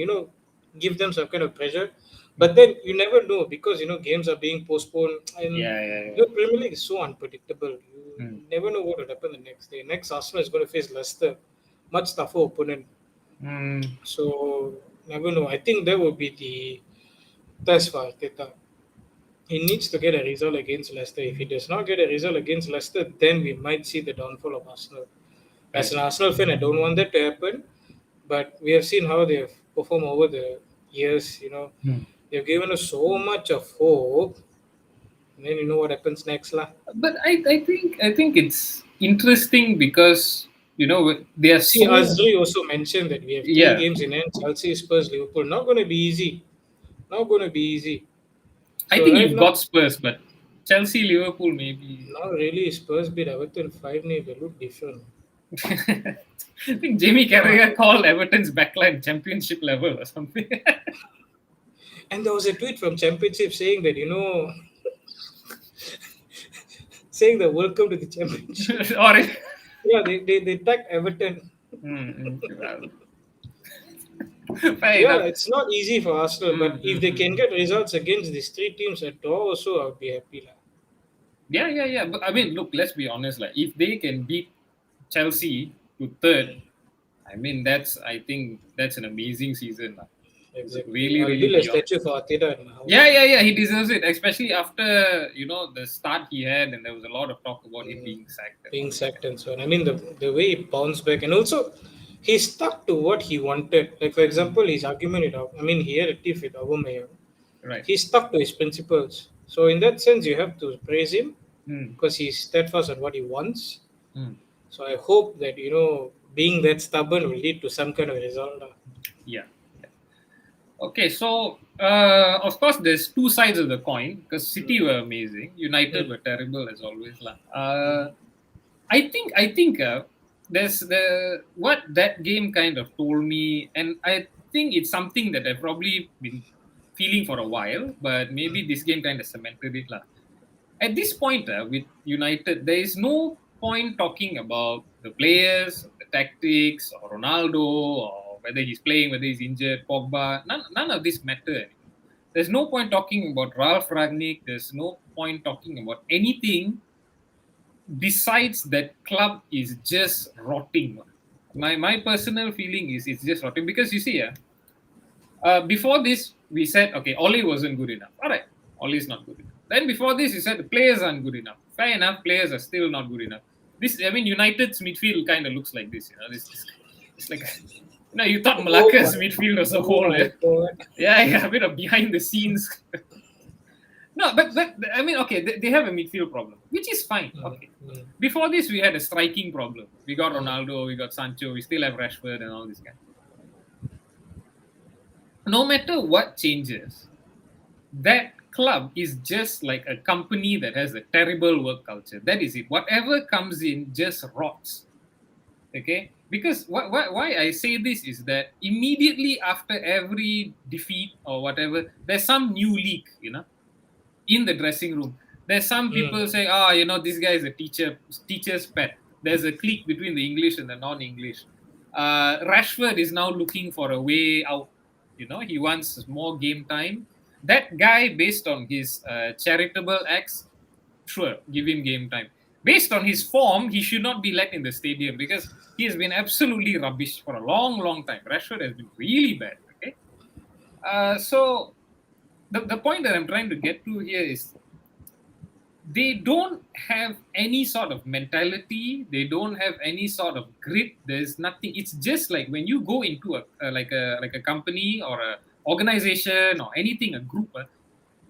give them some kind of pressure. But then you never know because games are being postponed and Yeah, yeah, yeah. the Premier League is so unpredictable. You Hmm. never know what will happen the next day. Next Arsenal is going to face Leicester, much tougher opponent. Hmm. So Never know. I think that would be the test for Arteta. He needs to get a result against Leicester. If he does not get a result against Leicester, then we might see the downfall of Arsenal. As Right. an Arsenal fan, I don't want that to happen. But we have seen how they have performed over the years. Hmm. They've given us so much of hope. And then you know what happens next, lah. But I think it's interesting because they are See, so, Azri also mentioned that we have three yeah. games in hand: Chelsea, Spurs, Liverpool. Not going to be easy. Not going to be easy. I So think right you've now, got Spurs, but Chelsea, Liverpool, maybe. not really. Spurs beat Everton 5-0. They look different. I think Jamie Carragher called Everton's backline championship level or something. And there was a tweet from Championship saying that saying that welcome to the Championship. Or Yeah, they tagged Everton. well, fair Yeah, enough. it's not easy for Arsenal, but if they can Mm. get results against these three teams at all, also I'll be happy, lah. Yeah. But I mean, look, let's be honest. Like, if they can beat Chelsea to third, I think that's an amazing season. Lah. Exactly. Really, I'll really build a beyond. statue for Arteta in my house. Yeah. He deserves it, especially after the start he had, and there was a lot of talk about him being sacked. And Being all this. sacked and so on. I mean, the way he bounced back, and also he stuck to what he wanted. Like, for example, his argument with, he had a tiff with Aubameyang. Right. He stuck to his principles. So, in that sense, you have to praise him Mm. because he's steadfast on what he wants. Mm. So, I hope that, being that stubborn will lead to some kind of result, lah. Yeah. Okay, so of course there's two sides of the coin because City were amazing, United were terrible as always, lah. I think there's what that game kind of told me, and I think it's something that I've probably been feeling for a while, but maybe this game kind of cemented it, lah. At this point with United, there is no point talking about the players, the tactics, or Ronaldo, or whether he's playing, whether he's injured, Pogba. None of this matter anymore. There's no point talking about Ralph Ragnick. There's no point talking about anything besides that club is just rotting. My personal feeling is it's just rotting because you see, before this we said okay, Oli wasn't good enough. All right, Oli's not good enough. Then before this, you said the players aren't good enough. Fair enough, players are still not good enough. United's midfield kind of looks like this. It's like, you thought Malacca's midfield was a whole. Yeah, a bit of behind the scenes. No, but okay, they have a midfield problem, which is fine. Okay. Before this, we had a striking problem. We got Ronaldo, we got Sancho, we still have Rashford and all this guy. No matter what changes, that club is just like a company that has a terrible work culture. That is it. Whatever comes in just rots. Okay? Because why I say this is that immediately after every defeat or whatever, there's some new leak, in the dressing room. There's some people saying, this guy is a teacher's pet. There's a clique between the English and the non-English. Rashford is now looking for a way out. He wants more game time. That guy, based on his charitable acts, sure, give him game time. Based on his form, he should not be let in the stadium because he has been absolutely rubbish for a long, long time. Rashford has been really bad. Okay, so the point that I'm trying to get to here is they don't have any sort of mentality. They don't have any sort of grit. There's nothing. It's just like when you go into a company or a organization or anything, a group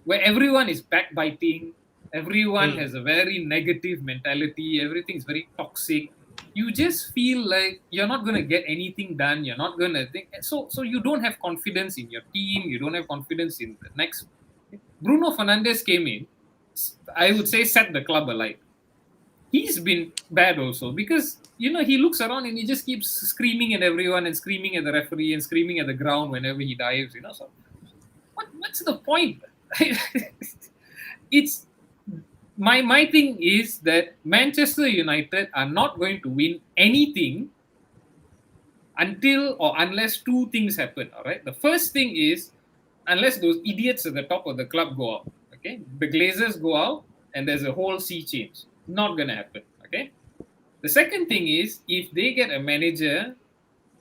where everyone is backbiting, everyone has a very negative mentality, everything's very toxic. You just feel like you're not going to get anything done. You're not going to think. So you don't have confidence in your team. You don't have confidence in the next. Bruno Fernandes came in, I would say, set the club alight. He's been bad also because, he looks around and he just keeps screaming at everyone and screaming at the referee and screaming at the ground whenever he dives, So what's the point? It's my thing is that Manchester United are not going to win anything until or unless two things happen. All right. The first thing is unless those idiots at the top of the club go out. Okay, the Glazers go out and there's a whole sea change. Not gonna happen. Okay. The second thing is if they get a manager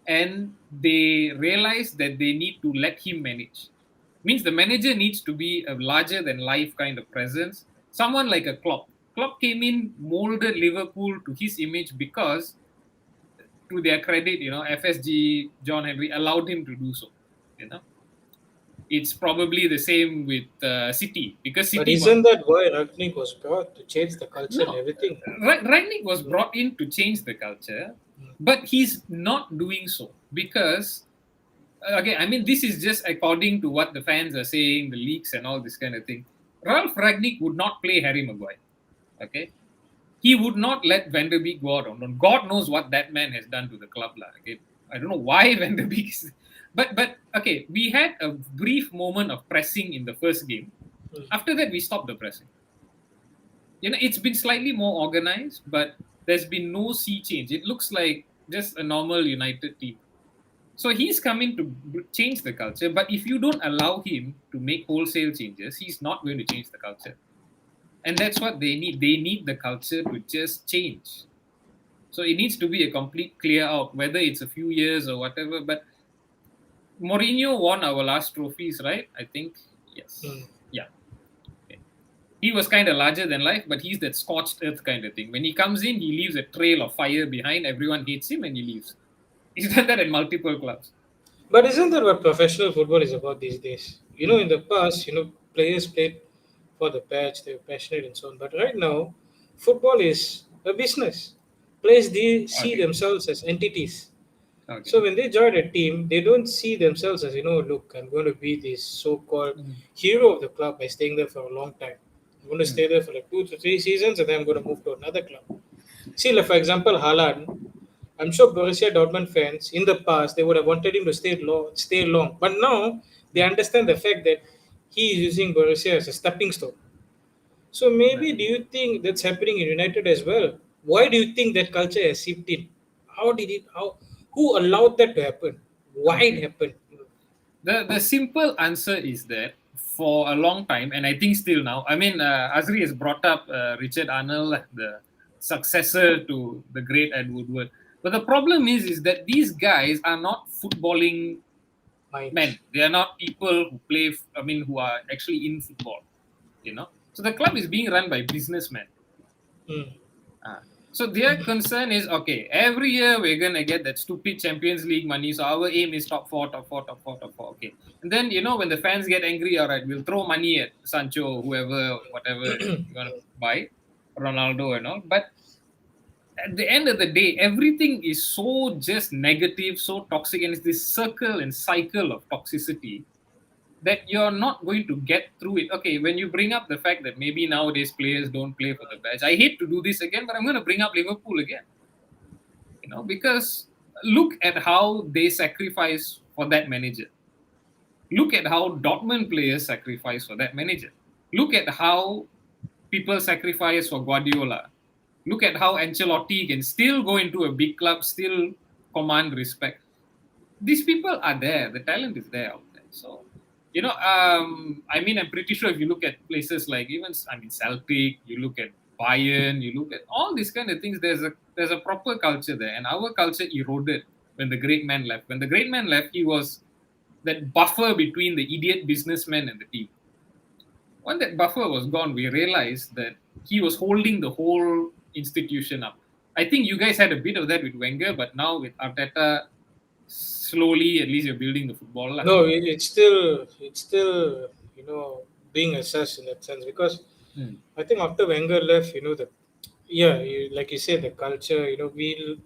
and they realize that they need to let him manage. Means the manager needs to be a larger than life kind of presence. Someone like a Klopp. Klopp came in, molded Liverpool to his image because, to their credit, FSG, John Henry allowed him to do so. You know, it's probably the same with City because But City isn't want that why Ragnick was brought to change the culture and no. everything? Rangnick was Mm, brought in to change the culture, mm. but he's not doing so because again, I mean, this is just according to what the fans are saying, the leaks and all this kind of thing. Ralph Ragnick would not play Harry Maguire. Okay, he would not let Van der Beek go out on loan. God knows what that man has done to the club, lah. Okay, I don't know why Van der Beek is, but okay, we had a brief moment of pressing in the first game. After that, we stopped the pressing. It's been slightly more organized, but there's been no sea change. It looks like just a normal United team. So he's coming to change the culture, but if you don't allow him to make wholesale changes, he's not going to change the culture. And that's what they need. They need the culture to just change. So it needs to be a complete clear out, whether it's a few years or whatever. But Mourinho won our last trophies, right? I think. Mm. Yes. Yeah. Okay. He was kind of larger than life, but he's that scorched earth kind of thing. When he comes in, he leaves a trail of fire behind. Everyone hates him and he leaves. He's done that in multiple clubs. But isn't that what professional football is about these days? Hmm. In the past, players played for the badge, they were passionate and so on. But right now, football is a business. Players they see Okay. themselves as entities. So Okay. when they join a team, they don't see themselves as, look, I'm going to be this so-called Mm. hero of the club by staying there for a long time. I'm going to Mm. stay there for like 2 to 3 seasons and then I'm going to move to another club. See, like for example, Haaland, I'm sure Borussia Dortmund fans in the past they would have wanted him to stay long, but now they understand the fact that he is using Borussia as a stepping stone. So maybe do you think that's happening in United as well? Why do you think that culture has seeped in? How did it? How? Who allowed that to happen? Why it Okay. happened? The simple answer is that for a long time, and I think still now, I mean, Azri has brought up Richard Arnold, the successor to the great Ed Woodward. But the problem is that these guys are not footballing men. Minds. They are not people who play, I mean, who are actually in football. So the club is being run by businessmen. Hmm. Ah. So their concern is okay. Every year we're gonna get that stupid Champions League money. So our aim is top four, top four, top four, top four. Okay. And then when the fans get angry, all right, we'll throw money at Sancho, whoever, whatever you want to buy, Ronaldo and all. But at the end of the day, everything is so just negative, so toxic, and it's this circle and cycle of toxicity that you're not going to get through it. Okay, when you bring up the fact that maybe nowadays players don't play for the badge, I hate to do this again, but I'm going to bring up Liverpool again. Because look at how they sacrifice for that manager. Look at how Dortmund players sacrifice for that manager. Look at how people sacrifice for Guardiola. Look at how Ancelotti can still go into a big club, still command respect. These people are there. The talent is there out there. So, I mean, I'm pretty sure if you look at places like even, I mean, Celtic, you look at Bayern, you look at all these kind of things. There's a proper culture there, and our culture eroded when the great man left. When the great man left, he was that buffer between the idiot businessman and the team. When that buffer was gone, we realized that he was holding the whole institution up. I think you guys had a bit of that with Wenger, but now with Arteta, slowly at least you're building the football lah. No, it's still being assessed in that sense because Hmm. I think after Wenger left, the yeah, like you said, the culture, we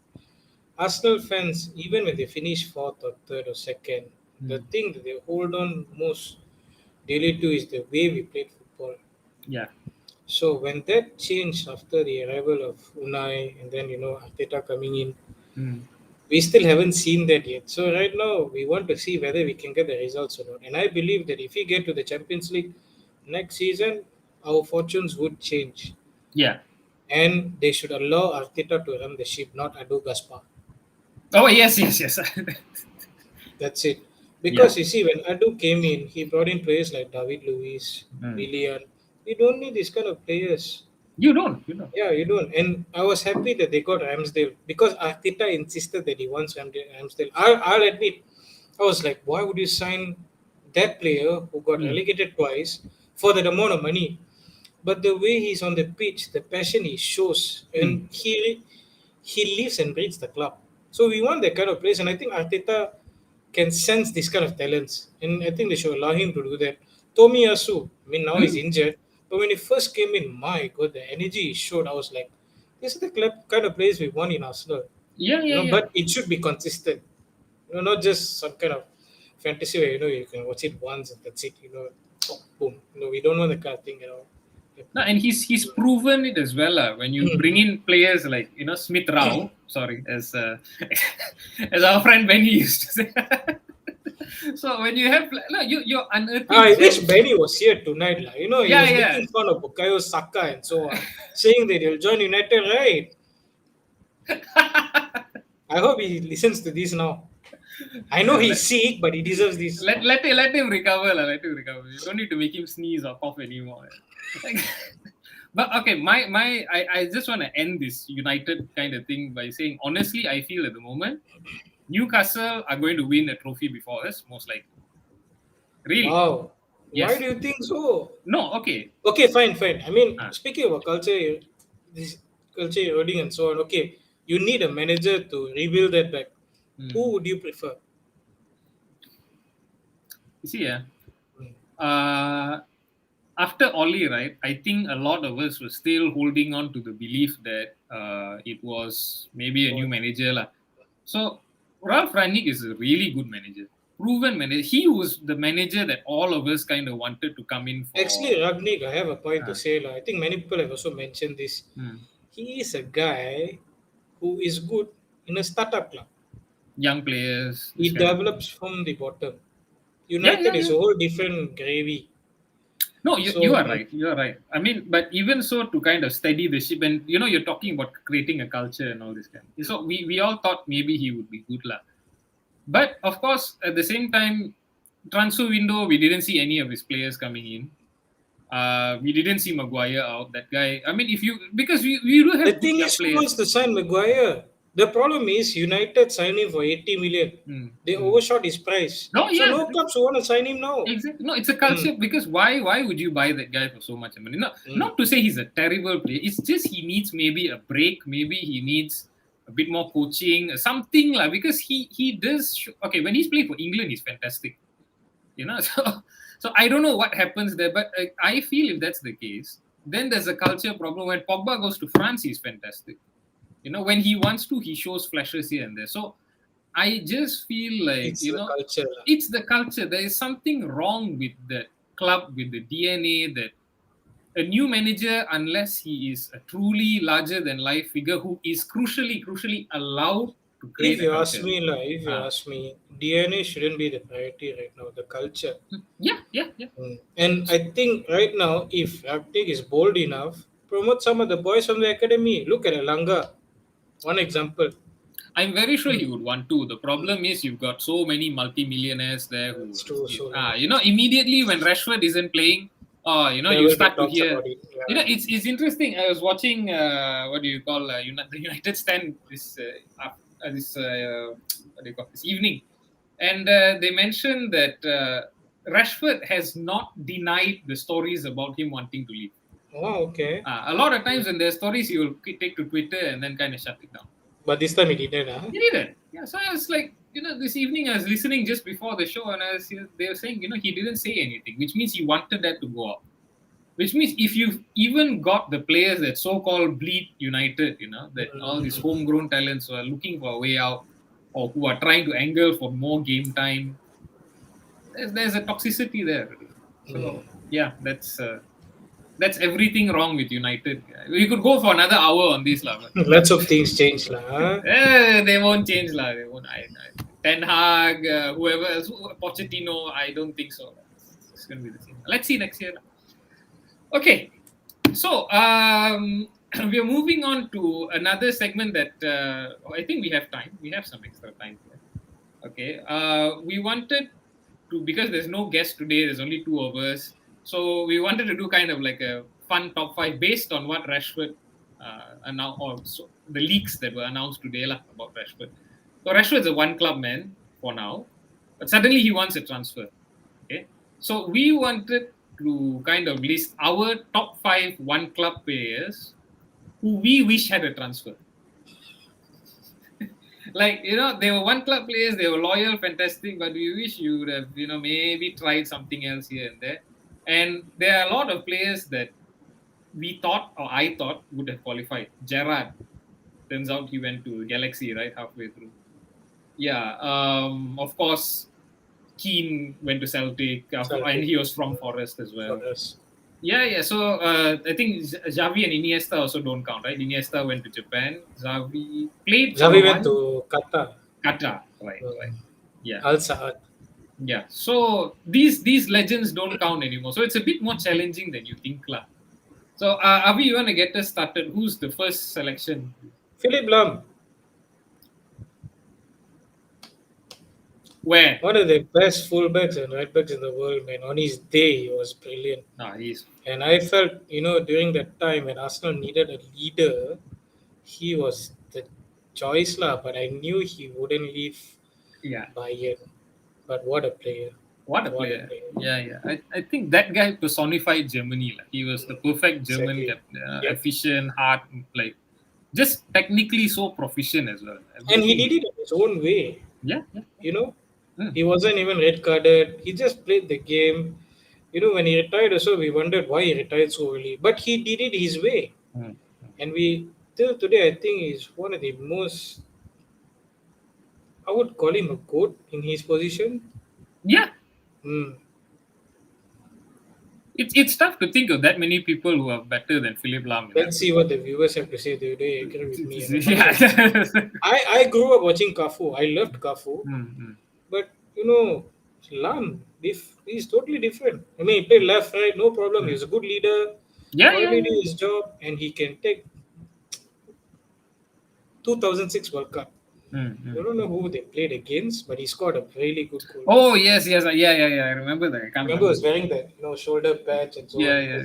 Arsenal fans, even when they finish fourth or third or second, the Hmm. thing that they hold on most daily to is the way we played football. Yeah. So when that changed after the arrival of Unai and then Arteta coming in, Hmm. we still haven't seen that yet. So right now we want to see whether we can get the results or not. And I believe that if we get to the Champions League next season, our fortunes would change. Yeah. And they should allow Arteta to run the ship, not Adu Gaspar. Oh yes, yes, yes. That's it. Yeah. Because you see, when Adu came in, he brought in players like David Luiz, Hmm. Willian. We don't need this kind of players. You don't. You don't. Yeah, you don't. And I was happy that they got Ramsdale because Arteta insisted that he wants Ramsdale. I'll admit, I was like, why would you sign that player who got Mm. relegated twice for that amount of money? But the way he's on the pitch, the passion he shows, Mm. and he lives and breathes the club. So we want that kind of players, and I think Arteta can sense this kind of talents, and I think they should allow him to do that. Tomiyasu, I mean, now he's Mm. injured, but when he first came in, my God, the energy he showed, I was like, this is the kind of players we want in Arsenal, Yeah, yeah, yeah. But it should be consistent, not just some kind of fantasy where you can watch it once and that's it, boom. We don't want the kind of thing. No, and he's proven it as well. When you bring in players like Smith Rao, sorry, as as our friend Benny used to say. So when you have no, you're unearthing I wish gems. Benny was here tonight. He Yeah, was yeah. making fun of Bukayo Saka and so on, saying that he'll join United, right? I hope he listens to this now. I know Yeah, he's sick, but he deserves this. let him recover. Let him recover. You don't need to make him sneeze or cough anymore. But okay, I just want to end this United kind of thing by saying honestly, I feel at the moment Newcastle are going to win a trophy before us, most likely. Really? Wow. Why Yes. do you think so? No. Okay. Okay, fine, fine. I mean, Ah. speaking about culture, this culture eroding and so on, okay, you need a manager to rebuild that back. Who Hmm. would you prefer? You see, yeah. Hmm. After Oli, right? I think a lot of us were still holding on to the belief that it was maybe a new What? manager, lah. So Ralph Rangnick is a really good manager, proven manager. He was the manager that all of us kind of wanted to come in Actually, for. Ragnik, I have a point to Uh, say. I think many people have also mentioned this. hmm. He is a guy who is good in a startup club. Young players, He this kind of develops thing. from the bottom. Yeah, United yeah, is yeah. a whole different gravy. No, you So are right. You are right. I mean, but even so, to kind of steady the ship, and you're talking about creating a culture and all this kind. So we all thought maybe he would be good, lah. But of course, at the same time, transfer window, we didn't see any of his players coming in. We didn't see Maguire out. That guy. I mean, if you because we do the have good thing young is, who wants players. to sign Maguire? The problem is United signed him for 80 million. Mm, They mm. overshot his price. No, So yeah, no clubs want to sign him now. exactly. No, it's a Mm, culture because why would you buy that guy for so much money? No, mm. not to say he's a terrible player. It's just he needs maybe a break. Maybe he needs a bit more coaching, something like because he does. Okay, when he's playing for England, he's fantastic. So I don't know what happens there, but I feel if that's the case, then there's a culture problem. When Pogba goes to France, he's fantastic. When he wants to, he shows flashes here and there. So I just feel like It's the culture. it's the culture. There is something wrong with the club, with the DNA. That a new manager, unless he is a truly larger than life figure who is crucially allowed to If create a you ask culture. me, if you Uh, ask me, DNA shouldn't be the priority right now. The culture. yeah, yeah, yeah. And I think right now, if Ragnik is bold enough, promote some of the boys from the academy. Look at Elanga, one example. I'm very sure Mm, he would want to. The problem is you've got so many multimillionaires there who, That's true. So immediately when Rashford isn't playing, you everybody start to talks hear. about it. It's interesting. I was watching what do you call the United Stand what do you call this evening, and they mentioned that Rashford has not denied the stories about him wanting to leave. Oh, okay. A lot of times when there's stories, he will take to Twitter and then kind of shut it down. But this time he didn't, huh? He didn't. Yeah, so I was like, this evening I was listening just before the show, and they were saying, he didn't say anything, which means he wanted that to go out. Which means if you've even got the players that so-called bleed United, that all these Mm, homegrown talents who are looking for a way out or who are trying to angle for more game time, there's a toxicity there. So mm. yeah, that's everything wrong with United. We could go for another hour on this, lah. But Lots of things changed, lah. Huh? They won't change, lah. They won't. Ten Hag, whoever else, Pochettino, I don't think so. It's going to be the same. Let's see next year. Okay, so we are moving on to another segment that I think we have time. We have some extra time here. Okay, we wanted to because there's no guest today. There's only two of us, so we wanted to do kind of like a fun top five based on what Rashford announced, or the leaks that were announced today lah, about Rashford. So Rashford's a one club man for now, but suddenly he wants a transfer. Okay, so we wanted to kind of list our top five one club players who we wish had a transfer. Like, they were one club players, they were loyal, fantastic, but we wish you would have, maybe tried something else here and there. And there are a lot of players that we thought, or I thought, would have qualified. Gerrard, turns out he went to Galaxy right halfway through. Yeah, of course, Keane went to Celtic, and he was from Forest as well. Yeah. So I think Xavi and Iniesta also don't count, right? Iniesta went to Japan. Xavi went to Qatar. Right. Yeah. Al Saad. Yeah. So these legends don't count anymore. So it's a bit more challenging than you think, lah. So Avi, you want to get us started? Who's the first selection? Philip Lahm. Where? One of the best fullbacks and right backs in the world, man. On his day, he was brilliant. And I felt, during that time when Arsenal needed a leader, he was the choice, lah. But I knew he wouldn't leave Bayern. But what a player. What a player. Yeah. I think that guy personified Germany. Like. He was the perfect German captain. Efficient, hard, like, just technically so proficient as well. And he did it in his own way. Yeah. He wasn't even red carded. He just played the game. When he retired also, we wondered why he retired so early. But he did it his way. And till today, I think he's one of the most, I would call him a GOAT in his position. Yeah. It's tough to think of that many people who are better than Philip Lahm. Let's see what the viewers have to say. Do they agree with me? I grew up watching Cafu. I loved Cafu. But, Lahm, he's totally different. I mean, he played left, right, no problem. He's a good leader. Already did his job, and he can take 2006 World Cup. I don't know who they played against, but he scored a really good goal. Oh, yes. Yeah. I remember that. I remember he was wearing that, shoulder patch and so on. Yeah.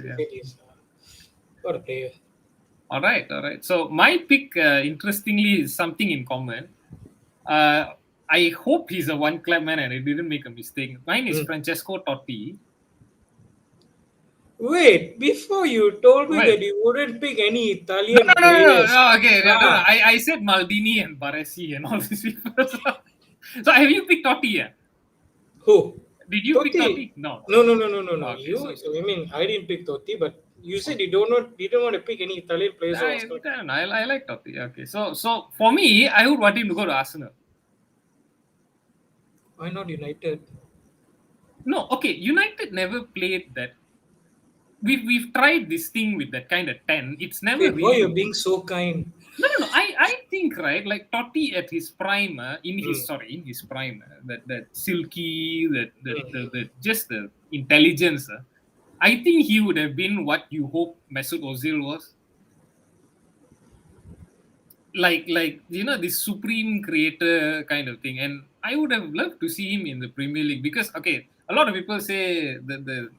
What a player. All right. So my pick, interestingly, is something in common. I hope he's a one club man and I didn't make a mistake. Mine is Francesco Totti. Wait, before you told me that you wouldn't pick any Italian players. No, okay. No. I said Maldini and Baresi and all these people. So have you picked Totti? Yeah? Who? Did you pick Totti? No. No. Okay, I didn't pick Totti, but you said you didn't want to pick any Italian players. I like Totti. Okay. So for me, I would want him to go to Arsenal. Why not United? No, okay. United never played that. We've tried this thing with that kind of 10. It's never really. Why you're being so kind? No. I think, right, like Totti at his prime, in his prime, that silky, that just the intelligence. I think he would have been what you hope Mesut Ozil was. Like this supreme creator kind of thing, and I would have loved to see him in the Premier League because a lot of people say the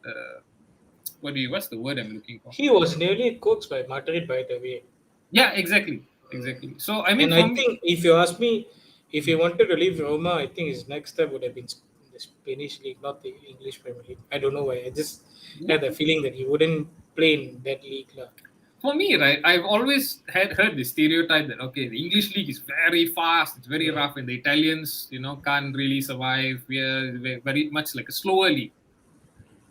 what's the word I'm looking for? He was nearly coached by Madrid, by the way. Yeah, exactly. So I mean, and I think if you ask me, if he wanted to leave Roma, I think his next step would have been the Spanish league, not the English Premier League. I don't know why. I just had the feeling that he wouldn't play in that league. For me, right, I've always heard the stereotype that, the English league is very fast, it's very rough, and the Italians, can't really survive. We're very much like a slower league.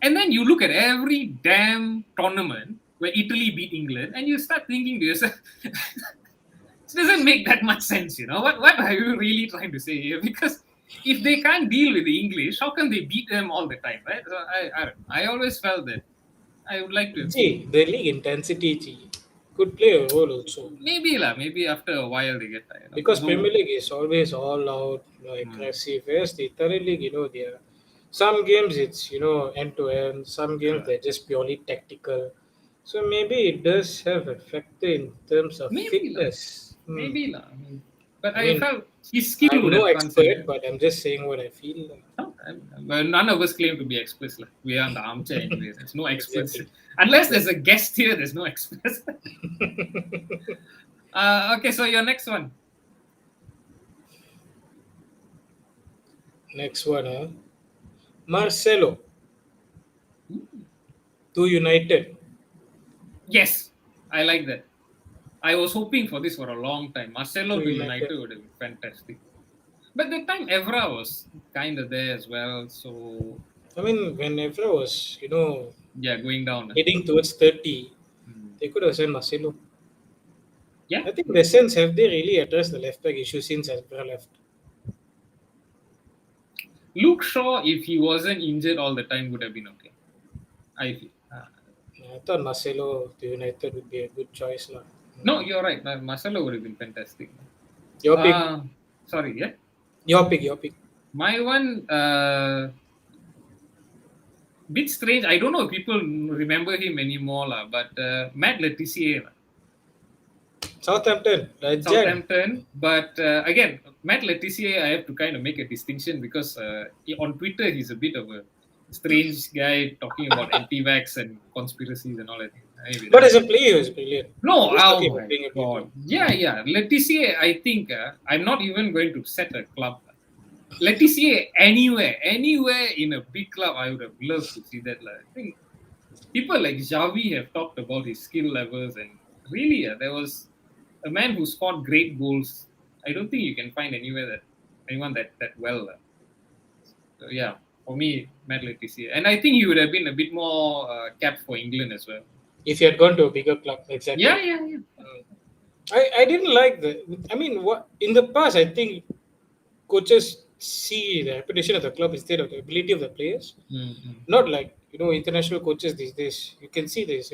And then you look at every damn tournament where Italy beat England, and you start thinking to yourself, it doesn't make that much sense, What are you really trying to say here? Because if they can't deal with the English, how can they beat them all the time, right? So I always felt that. I would like to see the league intensity could play a role also. Maybe after a while they get tired. Because Premier League is always all out, aggressive. Whereas the Italian league, they are some games it's end to end. Some games they're just purely tactical. So maybe it does have a factor in terms of fitness. Maybe. But I felt his skill. I'm no expert, but I'm just saying what I feel. Well, none of us claim to be express. Like. We are on the armchair anyway. There's no express. Exactly. Unless there's a guest here, there's no express. Okay, so your next one. Next one, Marcelo to United. Yes, I like that. I was hoping for this for a long time. Marcelo To to United. United would have been fantastic. But the time Evra was kind of there as well. So, I mean, when Evra was, yeah, going down. heading towards 30, Hmm. they could have sent Marcelo. Yeah, I think in the sense, have they really addressed the left back issue since Evra left? Luke Shaw, if he wasn't injured all the time, would have been okay. I feel. I thought Marcelo to United would be a good choice. Lah. No, you're right. Marcelo would have been fantastic. Your pick. Sorry, yeah. Your pick. My one, bit strange. I don't know if people remember him anymore, but Matt Letitia. Southampton. Southampton. But again, Matt Letitia, I have to kind of make a distinction because on Twitter, he's a bit of a strange guy talking about anti-vax and conspiracies and all that. Anyway, But as a player, he was brilliant. no, Just oh talking about my being a God. Yeah. Letitia, I think I'm not even going to set a club. Letitia, anywhere in a big club, I would have loved to see that. I think people like Xavi have talked about his skill levels, and really, there was a man who scored great goals. I don't think you can find anyone that well. So, yeah, for me, Matt Letitia, and I think he would have been a bit more capped for England as well. If he had gone to a bigger club, exactly. Yeah. I didn't like what in the past, I think coaches see the reputation of the club instead of the ability of the players. Mm-hmm. Not like, international coaches these days. You can see this,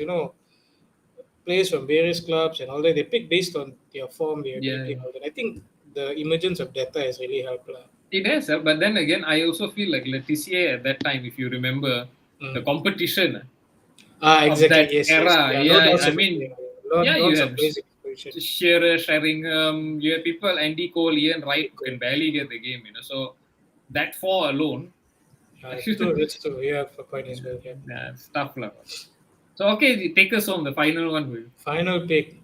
players from various clubs and all that. They pick based on their form, their ability, and all that. I think the emergence of data has really helped. It has, but then again, I also feel like Letitia at that time, if you remember, the competition of Exactly. that Yes. era. No doubts I about mean, it. Lots you of have basic information. Shearer, Sheringham, you have people, Andy Cole, Ian Wright, who can barely get the game, So that four alone. That's true. You have a point as well. Yeah, it's tough. So, okay, take us home, the final one. Will. Final pick.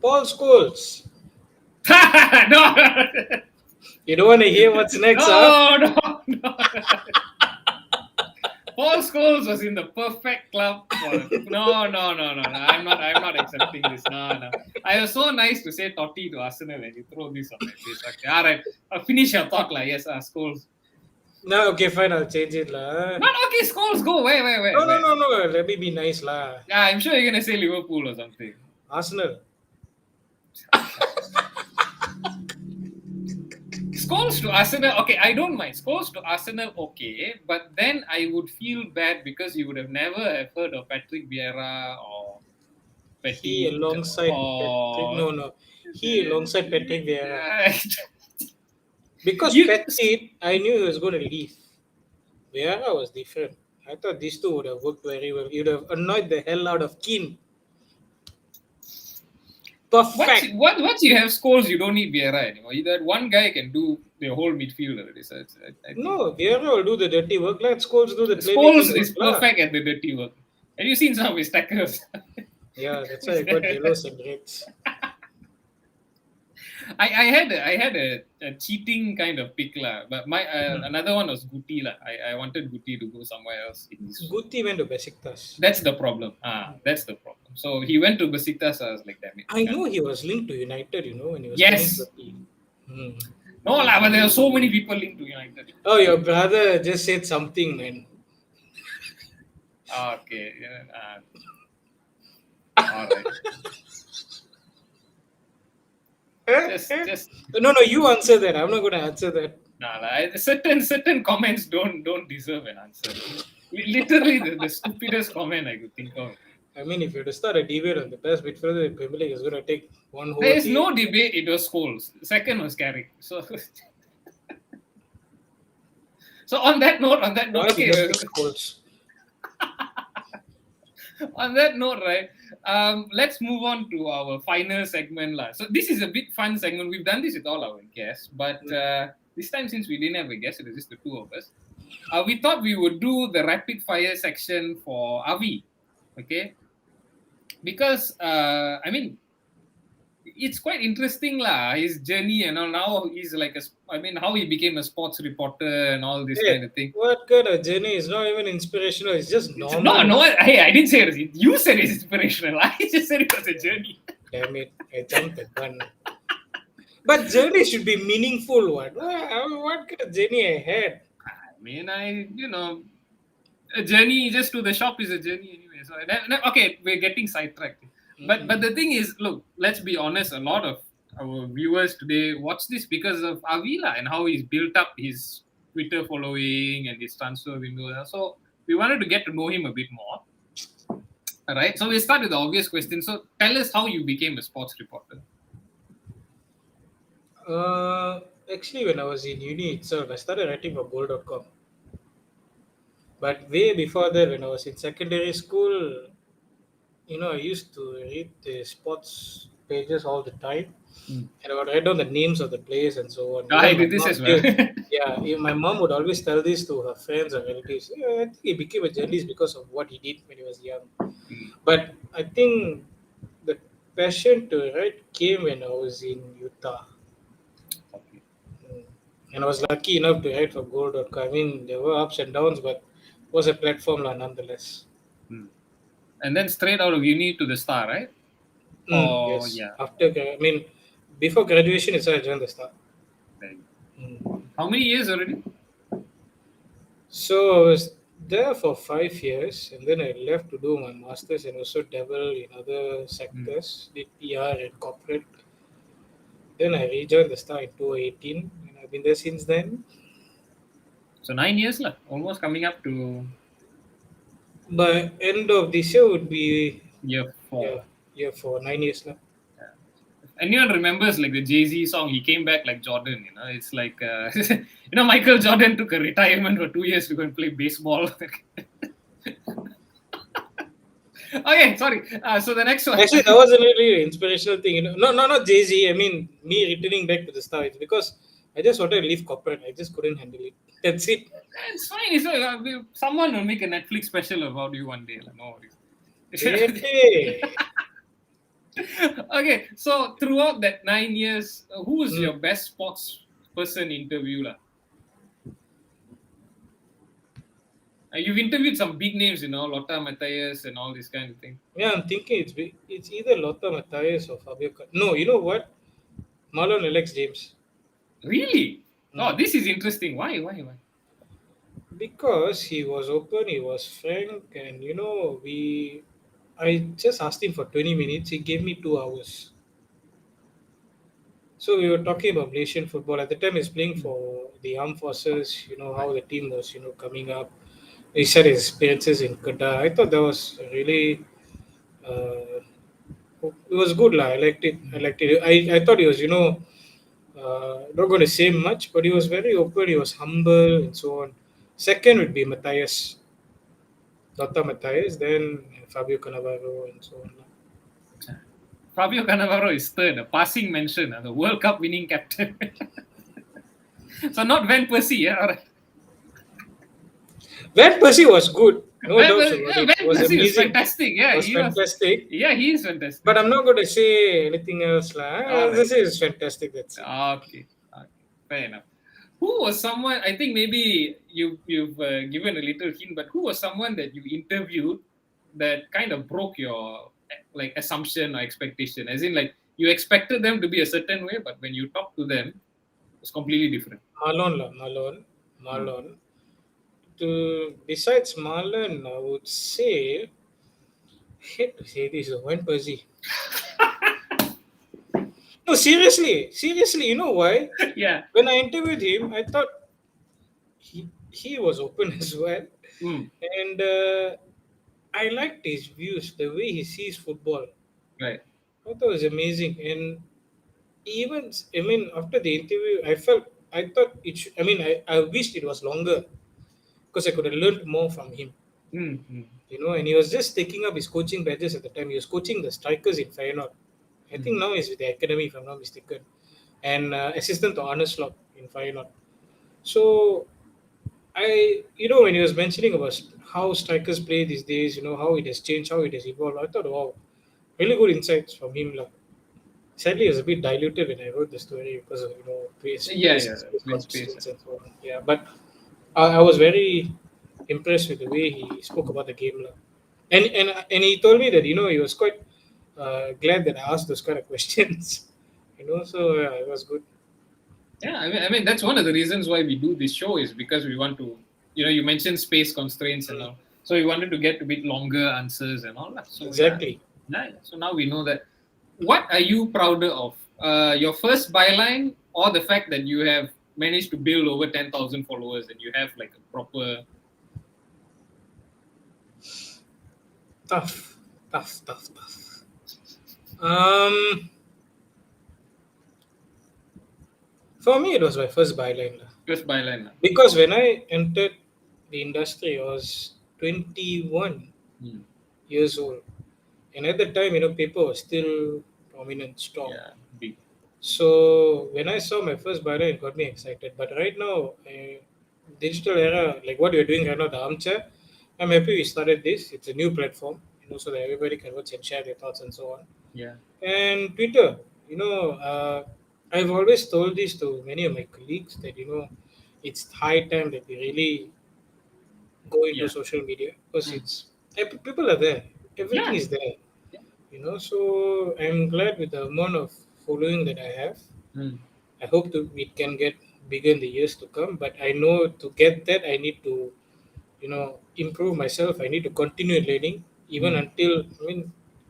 Paul Scholes. No! You don't want to hear what's next, No. Paul Scholes was in the perfect club. No. I'm not accepting this. No. I was so nice to say Totti to Arsenal and you throw this on my face. Okay, all right. Finish your thought, Yes, Scholes. No, okay, fine. I'll change it, lah. Not okay. Scholes, go. Where? No. Let me be nice, lah. Yeah, I'm sure you're gonna say Liverpool or something. Arsenal. Scholes to Arsenal, okay, I don't mind. Scholes to Arsenal, okay, but then I would feel bad because you would have never have heard of Patrick Vieira or He alongside Patrick Vieira. Because Patrick, I knew he was going to leave. Vieira was different. I thought these two would have worked very well. You'd have annoyed the hell out of Keane. Perfect. Once you have Scholes, you don't need Vieira anymore. That one guy can do the whole midfield already. So no, Vieira will do the dirty work. Let Scholes do the Scholes is perfect at the dirty work. Have you seen some of his tackles? Yeah, that's why I got yellows and reds. I had a cheating kind of pick but my another one was Guti I wanted Guti to go somewhere else. Guti went to Besiktas. That's the problem. That's the problem. So he went to Besiktas. I was like, damn it. I know he was linked to United. When he was yes. No, but there are so many people linked to United. Oh, your brother just said something, man. Okay. All right. Just No, you answer that. I'm not going to answer that. Certain comments don't deserve an answer. Literally, the stupidest comment I could think of. I mean, if you have to start a debate on the best midfielder in Premier League, it's going to take one whole. There is no debate. It was Scholes. Second was Carrick. So on that note, okay. On that note, right, let's move on to our final segment. La. So this is a bit fun segment. We've done this with all our guests, but this time since we didn't have a guest, it was just the two of us. We thought we would do the rapid fire section for Avi, okay? Because I mean, it's quite interesting lah. His journey and all. Now he's like I mean, how he became a sports reporter and all this Hey, kind of thing. what kind of journey is not even inspirational? It's just No, normal. no. Hey, I didn't say it. You said it's inspirational. I just said it was a journey. Damn it, I jumped the gun. But journey should be meaningful. What kind of journey I had? I mean, a journey just to the shop is a journey anyway. So okay, we're getting sidetracked. But the thing is, look, let's be honest. A lot of our viewers today watch this because of Avila and how he's built up his Twitter following and his transfer window. So we wanted to get to know him a bit more. All right. So we start with the obvious question. So tell us how you became a sports reporter. Actually, when I was in uni itself, I started writing for goal.com. But way before that, when I was in secondary school, I used to read the sports pages all the time, and I would write down the names of the players and so on. I Even my did this mom, as well. my mom would always tell this to her friends or relatives. Yeah, I think he became a journalist because of what he did when he was young. But I think the passion to write came when I was in Utah. Okay. And I was lucky enough to write for Gold.com. I mean, there were ups and downs, but it was a platform nonetheless. And then straight out of uni to the Star, right? Oh, Yes. yeah. Before graduation itself, I joined the Star. How many years already? So I was there for 5 years, and then I left to do my masters and also dabble in other sectors, did PR and corporate. Then I rejoined the Star in 2018, and I've been there since then. So 9 years, lah. Almost coming up to By end of this year would be year 4. for 9 years now. Anyone remembers like the Jay-Z song? He came back like Jordan. It's like Michael Jordan took a retirement for 2 years to go and play baseball. Okay, sorry. So the next one. Actually, that wasn't really an inspirational thing. No, not Jay Z. I mean, me returning back to the Star. It's because I just wanted to leave corporate. I just couldn't handle it. That's it. It's fine. Someone will make a Netflix special about you one day. No worries. Hey. Okay, so throughout that 9 years, who was your best sports person interviewer? You've interviewed some big names, Lotta Matthias and all this kind of thing. Yeah, I'm thinking it's either Lotta Matthias or Fabio. No, you know what? Marlon Alex James. Really? Oh, this is interesting. Why? Because he was open, he was frank, and I just asked him for 20 minutes. He gave me 2 hours. So we were talking about Malaysian football. At the time, he's playing for the armed forces. How the team was, coming up. He said his experiences in Qatar. I thought that was really, it was good, lah. I liked it. I thought he was, not going to say much, but he was very open. He was humble and so on. Second would be Matthias, Lotta Matthias, then Fabio Cannavaro and so on. Fabio Cannavaro is third, a passing mention, the World Cup winning captain. So not Van Persie, yeah, all right. Van Persie was good. No doubt about it. Van Was Persie was amazing. fantastic. Yeah, Was fantastic. Yeah, he is fantastic. But I'm not going to say anything else. This is fantastic. That's it. Okay, fair enough. Who was someone? I think maybe you've given a little hint, but who was someone that you interviewed that kind of broke your assumption or expectation? As in, like you expected them to be a certain way, but when you talk to them, it's completely different. Marlon. Besides Marlon, I would say, I hate to say this, Van Persie. No, seriously, you know why? Yeah. When I interviewed him, I thought he was open as well, and I liked his views, the way he sees football. Right. I thought it was amazing, and after the interview, I thought it should. I wished it was longer because I could have learned more from him. Mm-hmm. And he was just taking up his coaching badges at the time. He was coaching the strikers in Feyenoord. I think now he's with the academy, if I'm not mistaken, and assistant to Arne Slot in Feyenoord. So when he was mentioning about how strikers play these days, how it has changed, how it has evolved, I thought, wow, really good insights from him. Like, sadly, it was a bit diluted when I wrote the story because of Yeah, space, yeah, space bench space. constraints and so on. Yeah, but I was very impressed with the way he spoke about the game, lah. And he told me that he was quite glad that I asked those kind of questions. So yeah, it was good. Yeah, I mean that's one of the reasons why we do this show is because we want to, you mentioned space constraints and Mm, all, so we wanted to get a bit longer answers and all that. So yeah, exactly. yeah. So now we know that. What are you prouder of? Your first byline or the fact that you have managed to build over 10,000 followers and you have like a proper. Tough, tough, tough, tough. Um, for me, it was my first byline, lah. First byline now? Because when I entered the industry, I was 21 Hmm. years old, and at that time, paper was still prominent, strong. Yeah, big. So when I saw my first byline, it got me excited. But right now, digital era, like what we're doing right now, the Armchair, I'm happy we started this. It's a new platform, so that everybody can watch and share their thoughts and so on. Yeah. And Twitter, I've always told this to many of my colleagues that it's high time that we really go into Yeah. social media because Hmm. people are there, everything Yeah. is there. Yeah. So I'm glad with the amount of following that I have. Hmm. I hope it can get bigger in the years to come, but I know to get that I need to improve myself. I need to continue learning even Hmm. until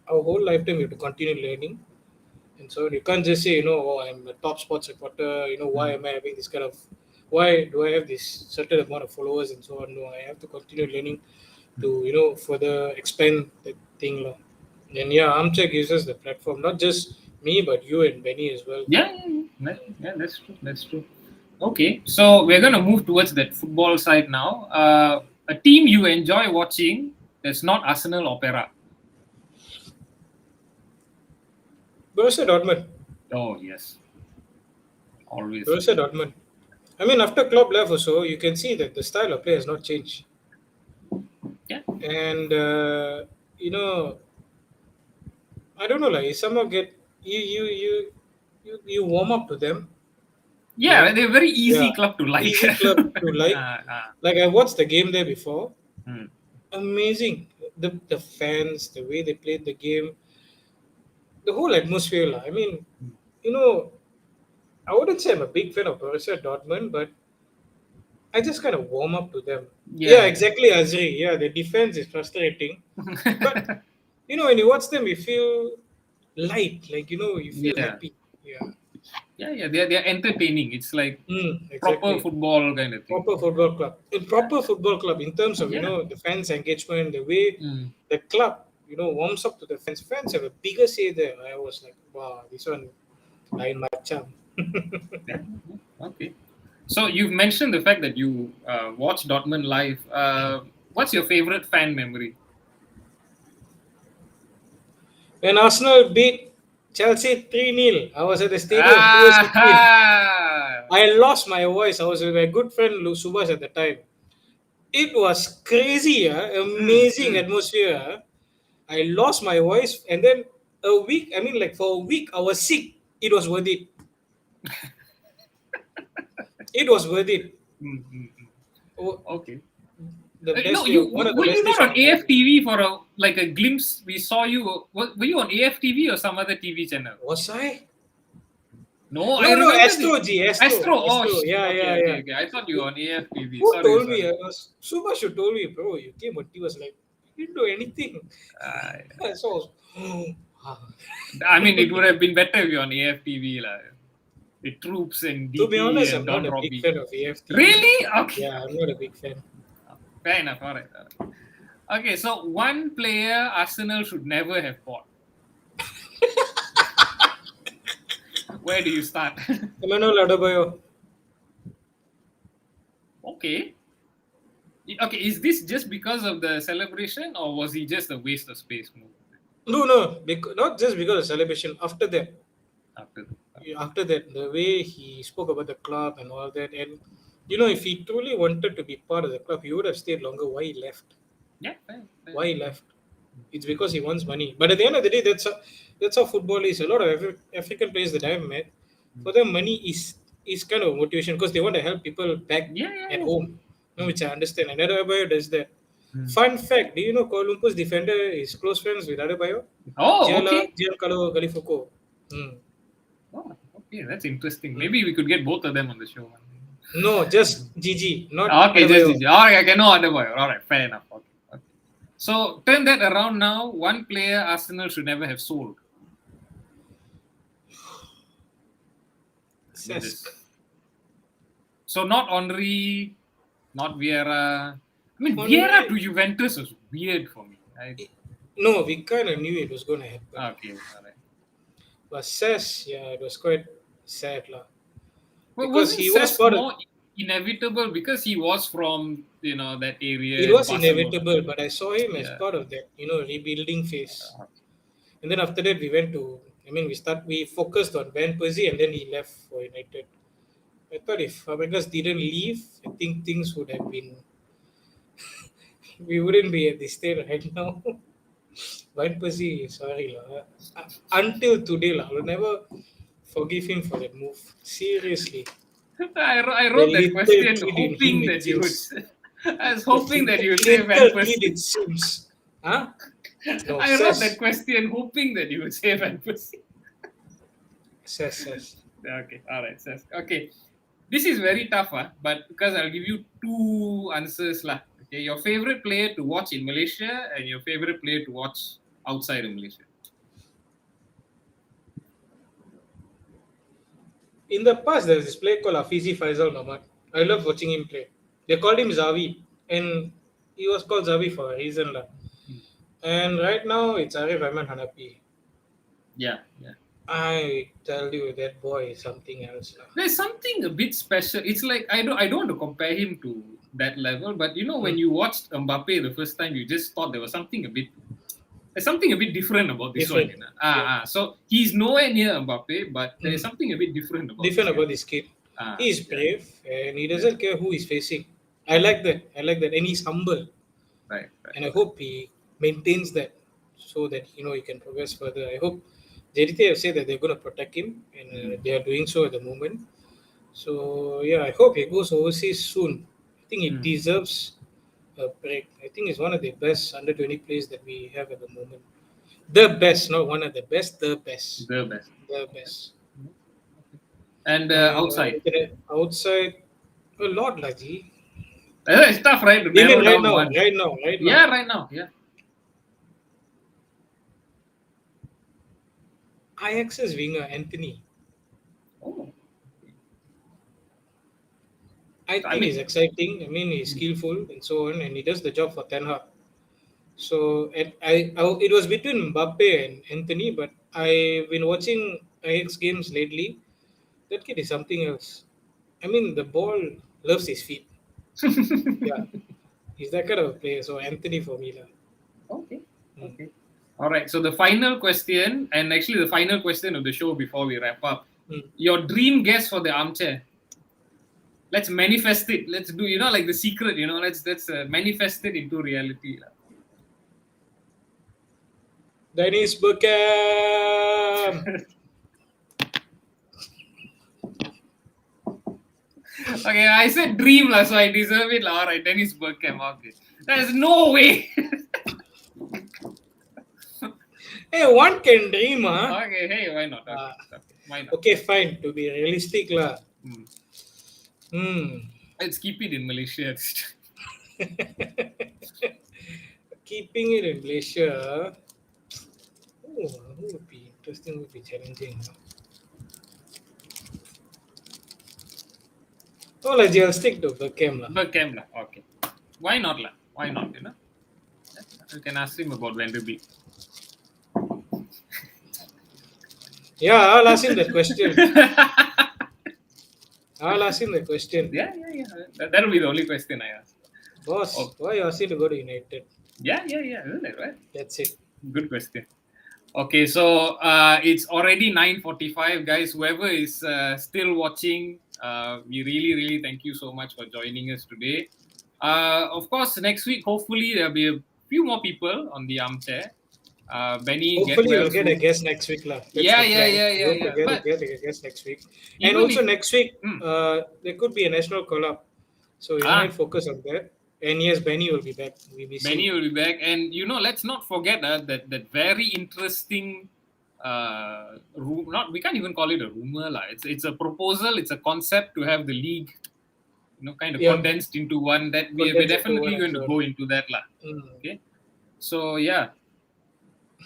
our whole lifetime we have to continue learning. And so you can't just say, oh, I'm a top sports reporter. Why Hmm. am I having this kind of, why do I have this certain amount of followers and so on? No, I have to continue learning Hmm. to, further expand the thing. Lah. And yeah, Armchair gives us the platform, not just me, but you and Benny as well. Yeah, yeah, yeah. Yeah, that's true. That's true. Okay, so we're going to move towards that football side now. A team you enjoy watching that's not Arsenal or Opera. Borussia Dortmund. Oh, yes. Always. Borussia Dortmund. I mean, after Klopp left also, you can see that the style of play has not changed. Yeah. And, I don't know, like, you somehow get, you warm up to them. you Yeah, know they're a very yeah, easy club to like. easy club to like. uh, uh, Like, I watched the game there before. hmm. Amazing. The fans, the way they played the game, the whole atmosphere, lah. I mean, you know I wouldn't say I'm a big fan of Borussia Dortmund, but I just kind of warm up to them. Yeah, Yeah, exactly, Azri. Yeah, the defense is frustrating, but yeah. when you watch them, you feel light, like you feel Yeah. happy. Yeah. Yeah, yeah. They're entertaining. It's like proper Exactly. football kind of thing. Proper football club. In proper football club, in terms of Yeah. the fans' engagement, the way Mm. the club warms up to the fans. Fans have a bigger say there. I was like, wow, this one, lain macam. Yeah. Okay. So you've mentioned the fact that you watch Dortmund live. What's your favorite fan memory? When Arsenal beat Chelsea 3-0, I was at the stadium towards the team. Ah, I lost my voice. I was with my good friend Subas at the time. It was crazy, mm, amazing mm. atmosphere. I lost my voice, and then a week. I mean, like for a week, I was sick. It was worth it. It was worth it. Mm, mm, mm. Oh, Okay. the No, best day, you one of the were you best days not of on my life. AFTV for a glimpse? We saw you. Were you on AFTV or some other TV channel? Was I? No, I No, no, remember the Astro G, Astro, Astro. Oh, Astro. Yeah, okay, yeah, okay, yeah. okay. I thought you were on AFTV. Who Sorry, told me? sorry. Subas who told me, bro. You came, but he was like, you didn't do anything. Uh, So I was, I mean, it would have been better if you're on AFTV, lah. The troops and to be DT honest, and I'm not Don a big Robbie. fan of AFTV. Really? Okay. Yeah, I'm not a big fan. Fair enough. All right. All right. Okay, so one player Arsenal should never have bought. Where do you start? Emmanuel Adebayo. Okay. Okay, is this just because of the celebration, or was he just a waste of space move No, not just because of celebration. after the? After that, the way he spoke about the club and all that, and if he truly wanted to be part of the club, he would have stayed longer. Why he left? Yeah, fair, fair. Why he left? It's because he wants money. But at the end of the day, that's how football is. A lot of African players that I've met, for them, money is kind of motivation because they want to help people back Yeah, yeah, at yeah. home. Which I understand. And Adebayo does that. Hmm. Fun fact: do you know Kuala Lumpur's defender is close friends with Adebayo? Oh, okay. Giancarlo Gallifuco. Hmm. Oh, okay, that's interesting. Maybe we could get both of them on the show. No, just Gigi, not Okay, just Adebayo. all right. I can know other. All right, fair enough. Okay, okay. So turn that around now. One player Arsenal should never have sold. Cesc. So not Henry, not Vieira. I mean, Henry- Vieira to Juventus was weird for me. No, we kind of knew it was going to happen. Okay, all right. But Cesc, yeah, it was quite sad, lah. But Because wasn't he was Cesc part of. more inevitable because he was from that area? It was Barcelona. inevitable, but I saw him as Yeah. part of that, rebuilding phase. Okay. And then after that, we went to. We focused on Van Persie, and then he left for United. I thought if Fabregas didn't leave, I think things would have been. We wouldn't be at this state right now. Van Persie, sorry lah. Until today lah, I will never forgive him for that move. Seriously. I wrote The that question little kid in hoping him, that it you would. seems. I was hoping that you would say Van Little kid, Persie. it seems. Huh? No, I wrote Cesc. that question hoping that you would say Van Persie. Cesc. Okay, all right, Cesc. Okay, this is very tough, but because I'll give you two answers, lah. Okay, your favorite player to watch in Malaysia and your favorite player to watch outside of Malaysia. In the past, there was this player called Afizi Faisal Nomad. I love watching him play. They called him Zawi, and he was called Zawi for a reason. Lah. And right now, it's Arif Ahmed Hanapi. Yeah, yeah. I tell you, that boy is something else. Lah. There's something a bit special. It's like I don't want to compare him to that level, but when you watched Mbappe the first time, you just thought there was something a bit. There's something a bit different about this one. Yeah. So he's nowhere near Mbappe, but there's something a bit different about This kid. He's brave and he doesn't care who he's facing. I like that. And he's humble. Right. And I hope he maintains that so that he can progress further. I hope JDT have said that they're going to protect him, and they are doing so at the moment. So yeah, I hope he goes overseas soon. I think he deserves a break. I think he's one of the best under 20 players that we have at the moment. The best, not one of the best, the best. The best. The best. And outside? Outside, a lot, Laji. It's tough, right? To Even narrow right down now, one. right now. Yeah, right now. Yeah. Ajax's winger, Anthony. Oh. I think he's exciting. He's skillful and so on, and he does the job for Ten Hag. So it was between Mbappe and Anthony, but I've been watching Ajax games lately. That kid is something else. The ball loves his feet. Yeah, he's that kind of a player. So Anthony for me, lah. Okay. All right. So the final question, and actually the final question of the show before we wrap up, your dream guest for the armchair. Let's manifest it. Let's do, like the secret. Let's manifest it into reality. Dennis Bergkamp. Okay, I said dream, so I deserve it. All right, Dennis Bergkamp. Okay, there's no way. Hey, one can dream, huh? Okay, hey, why not? Okay, why not? Okay, fine. To be realistic, lah. Let's keep it in Malaysia. Keeping it in Malaysia. Who would be interesting? Would be challenging. Oh, I'll stick to Bergkamp. Bergkamp, okay. Why not? Why not? You can ask him about Vanderbeek. Yeah, I'll ask him that question. Yeah. That'll be the only question I ask. Boss, Oh, why you asked you to go to United? yeah, isn't it right? That's it. Good question. Okay, so it's already 9:45, guys. Whoever is still watching, we really thank you so much for joining us today. Of course, next week, hopefully, there'll be a few more people on the armchair. Benny, get Hopefully, well we'll get a soon. guest next week, lah. That's Yeah, the plan. We hope to But get a guest next week. And even also if, next week, hmm, there could be a national collab. So we might focus on that. And yes, Benny will be back. We miss Benny him. will be back, and let's not forget that very interesting. Not, we can't even call it a rumor, lah. It's a proposal. It's a concept to have the league, kind of Yeah, condensed into one. That we're condensed into definitely one going to episode. go into that, lah. Mm. Okay, so yeah,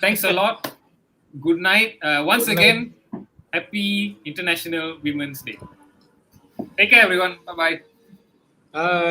thanks a lot. Good night. Once Good night. again, happy International Women's Day. Take care, everyone. Bye bye.